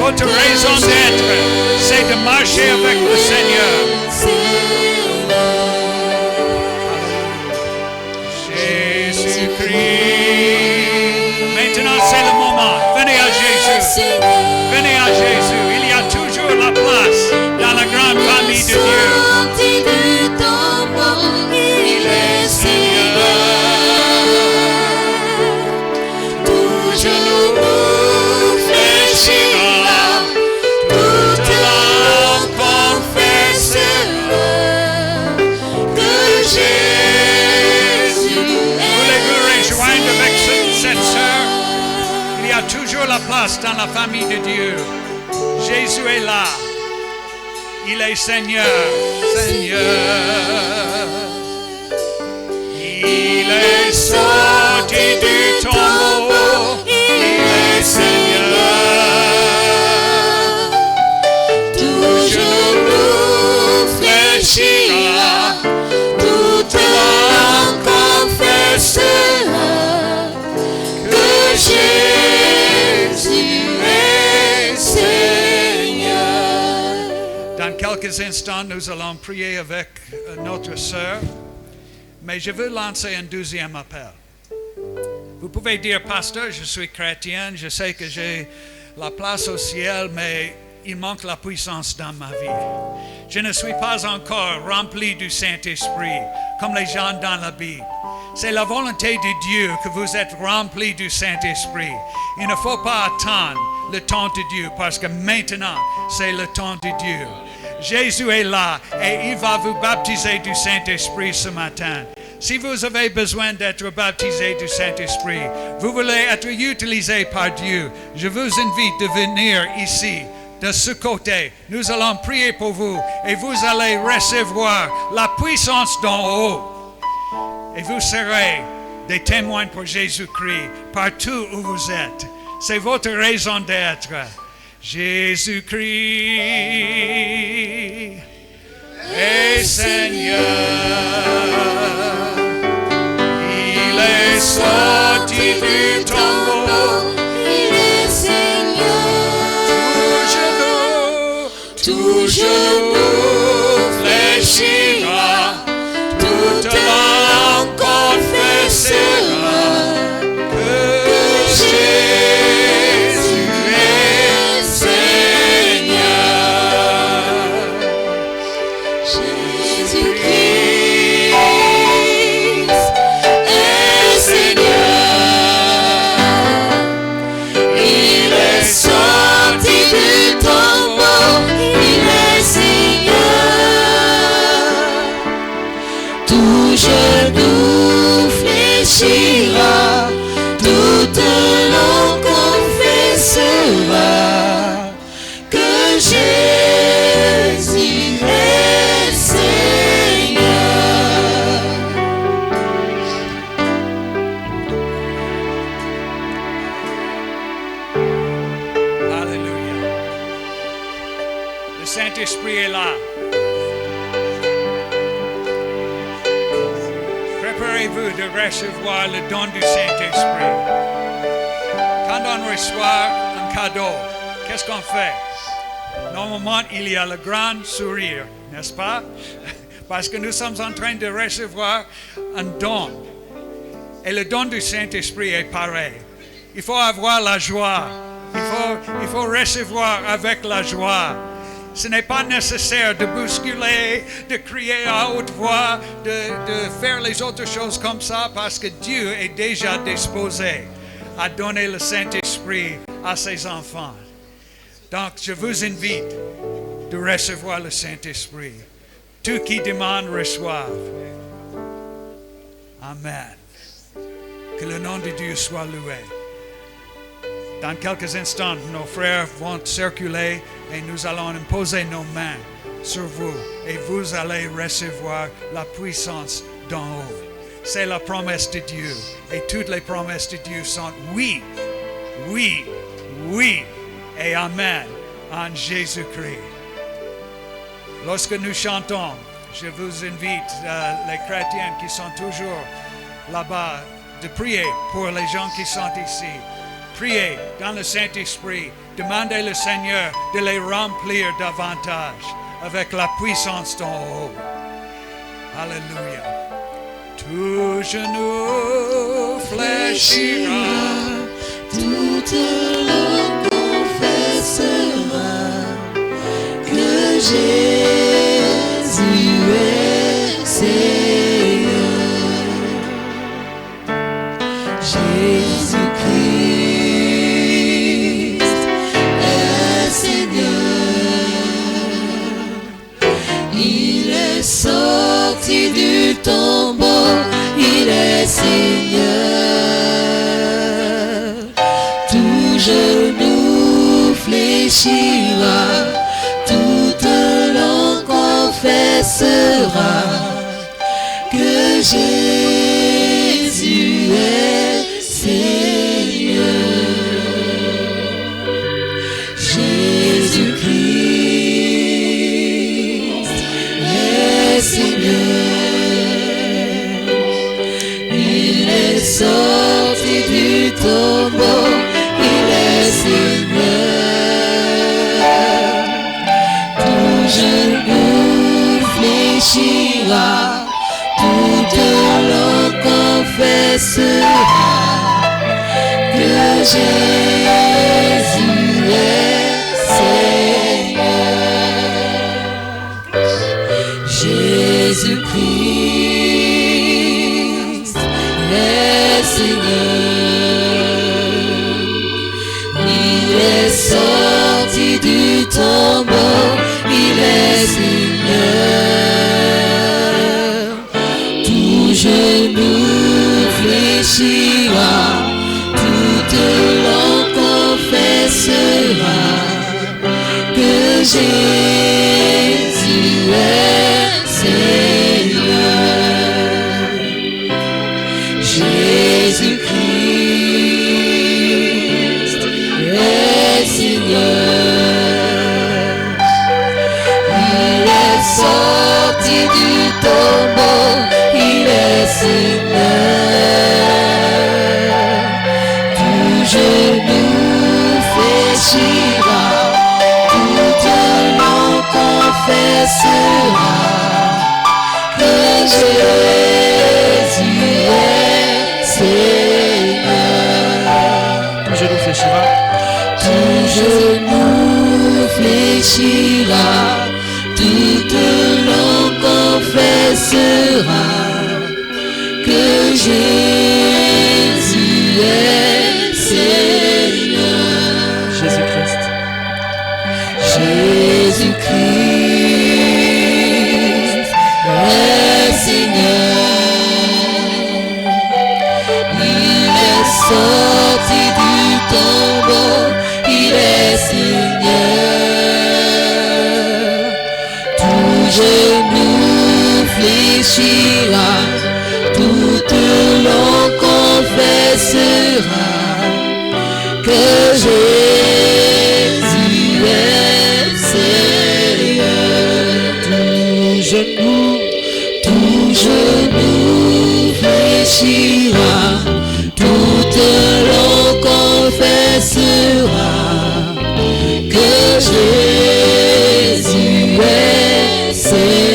Votre raison d'être, c'est de marcher avec le Seigneur. Jésus-Christ. Maintenant, c'est le moment. Venez à Jésus. Venez à Jésus. Il y a toujours la place dans la grande famille de Dieu. Il est Seigneur. Tout genou fléchira, toute langue confessera que Jésus Voulez-vous est rejoindre avec cette Seigneur. sœur? Il y a toujours la place dans la famille de Dieu. Jésus est là. Il est Seigneur. Seigneur. Il est sorti du tombeau. Il est Seigneur. Tout genou fléchira, toute langue confessera que Jésus est Seigneur. Dans quelques instants, nous allons prier avec notre sœur. Mais je veux lancer un deuxième appel. Vous pouvez dire, pasteur, je suis chrétien, je sais que j'ai la place au ciel, mais il manque la puissance dans ma vie. Je ne suis pas encore rempli du Saint-Esprit, comme les gens dans la Bible. C'est la volonté de Dieu que vous êtes remplis du Saint-Esprit. Il ne faut pas attendre le temps de Dieu, parce que maintenant, c'est le temps de Dieu. Jésus est là et il va vous baptiser du Saint-Esprit ce matin. Si vous avez besoin d'être baptisé du Saint-Esprit, vous voulez être utilisé par Dieu, je vous invite de venir ici, de ce côté. Nous allons prier pour vous et vous allez recevoir la puissance d'en haut. Et vous serez des témoins pour Jésus-Christ partout où vous êtes. C'est votre raison d'être. Jésus-Christ est Seigneur. Il est sorti du tombeau. Il est Seigneur. Tout genou fléchira, toute langue confessera que Jésus est Seigneur. Jésus-Christ est Seigneur. Il est sorti du tombeau. Il est Seigneur. Tout genou fléchira, toute langue confessera que Jésus est Seigneur. Alléluia. Le Saint-Esprit est là. Préparez-vous de recevoir le don du Saint-Esprit. Quand on reçoit un cadeau, qu'est-ce qu'on fait? Normalement, il y a le grand sourire, n'est-ce pas? Parce que nous sommes en train de recevoir un don. Et le don du Saint-Esprit est pareil. Il faut avoir la joie. Il faut recevoir avec la joie. Ce n'est pas nécessaire de bousculer, de crier à haute voix, de faire les autres choses comme ça, parce que Dieu est déjà disposé à donner le Saint-Esprit à ses enfants. Donc, je vous invite de recevoir le Saint-Esprit. Tout qui demande reçoivent. Amen. Que le nom de Dieu soit loué. Dans quelques instants, nos frères vont circuler et nous allons imposer nos mains sur vous et vous allez recevoir la puissance d'en haut. C'est la promesse de Dieu et toutes les promesses de Dieu sont oui, oui, oui et amen en Jésus-Christ. Lorsque nous chantons, je vous invite, les chrétiens qui sont toujours là-bas, de prier pour les gens qui sont ici. Priez dans le Saint-Esprit. Demandez le Seigneur de les remplir davantage avec la puissance d'en haut. Alléluia. Tout genou fléchira, toute langue confessera que Jésus est Seigneur. Jésus-Christ est Seigneur. Il est sorti du tombeau, il est Seigneur. Tout genou fléchira, toute langue confessera que Jésus est Seigneur. Jésus-Christ est Seigneur. Il est sorti du tombeau, il est Seigneur. Tout genou fléchira, toute langue confessera que Jésus est Seigneur. Jésus-Christ est Seigneur. Il est sorti du tombeau, il est Seigneur. Tout genou fléchira, toute langue confessera que Jésus est Seigneur. Jésus-Christ est Seigneur. Il est sorti du tombeau, il est Seigneur. Tout genou fléchira, toute langue confessera que Jésus est Seigneur. Tout genou fléchira. Tout genou fléchira, toute langue confessera que Jésus est Seigneur. Jésus-Christ. Jésus-Christ est Seigneur. Il est sorti du tombeau, il est Seigneur. Tout genou fléchira, toute langue confessera que Jésus est Seigneur. Tout genou fléchira, toute langue confessera que Jésus est Seigneur.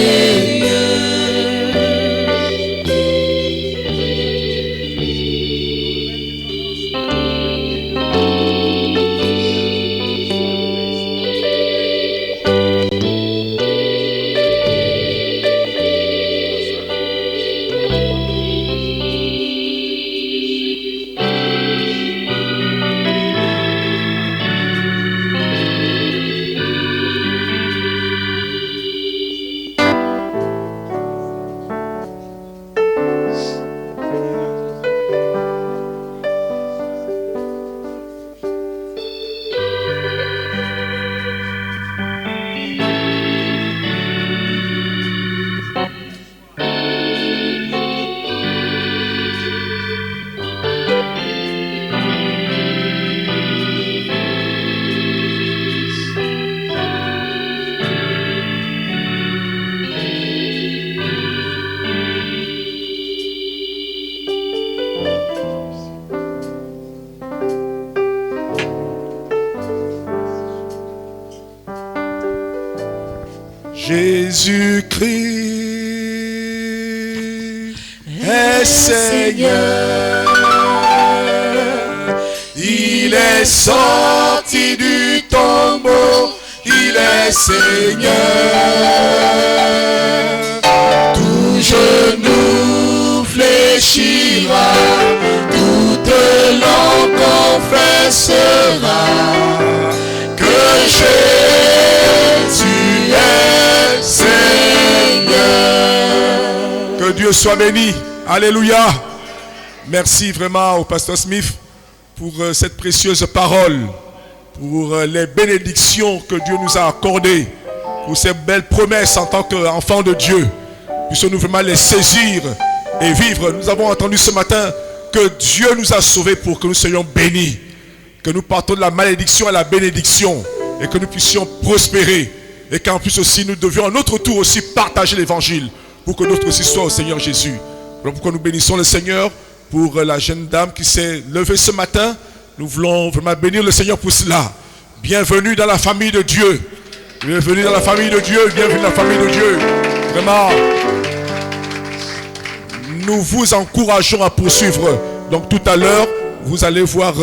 Jésus-Christ est Seigneur. Il est sorti du tombeau, il est Seigneur. Tout genou fléchira, toute langue confessera que Jésus est Seigneur. Que Dieu soit béni. Alléluia. Merci vraiment au pasteur Smith pour cette précieuse parole, pour les bénédictions que Dieu nous a accordées, pour ces belles promesses en tant qu'enfants de Dieu. Puissions-nous vraiment les saisir et vivre. Nous avons entendu ce matin que Dieu nous a sauvés pour que nous soyons bénis, que nous partons de la malédiction à la bénédiction et que nous puissions prospérer, et qu'en plus aussi nous devions à notre tour aussi partager l'évangile pour que notre aussi soit au Seigneur Jésus. Voilà pourquoi nous bénissons le Seigneur pour la jeune dame qui s'est levée ce matin. Nous voulons vraiment bénir le Seigneur pour cela. Bienvenue dans la famille de Dieu. Bienvenue dans la famille de Dieu. Bienvenue dans la famille de Dieu. Vraiment, nous vous encourageons à poursuivre. Donc tout à l'heure, vous allez voir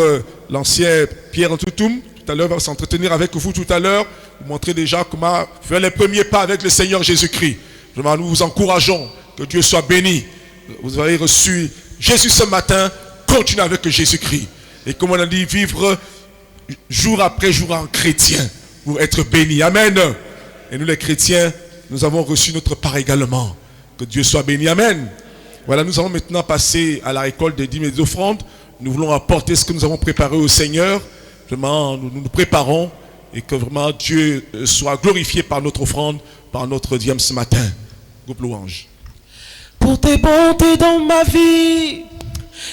l'ancien Pierre Ntoutoum. Tout à l'heure, il va s'entretenir avec vous tout à l'heure. Vous montrer déjà comment faire les premiers pas avec le Seigneur Jésus-Christ. Vraiment, nous vous encourageons. Que Dieu soit béni. Vous avez reçu Jésus ce matin. Continuez avec Jésus-Christ. Et comme on a dit, vivre jour après jour en chrétien pour être béni. Amen. Et nous les chrétiens, nous avons reçu notre part également. Que Dieu soit béni. Amen. Voilà, nous allons maintenant passer à la récolte des dîmes et des offrandes. Nous voulons apporter ce que nous avons préparé au Seigneur. Vraiment, nous nous préparons et que vraiment Dieu soit glorifié par notre offrande, par notre dîme ce matin. Groupe louange. Pour tes bontés dans ma vie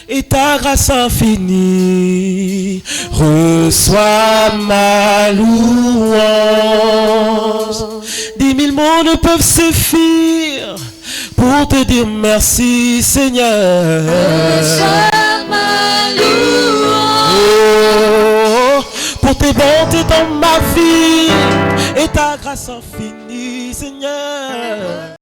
et ta grâce infinie, reçois ma louange. 10 000 mots ne peuvent suffire pour te dire merci, Seigneur. Reçois ma louange. Oh, pour tes bontés dans ma vie et ta grâce infinie, Seigneur.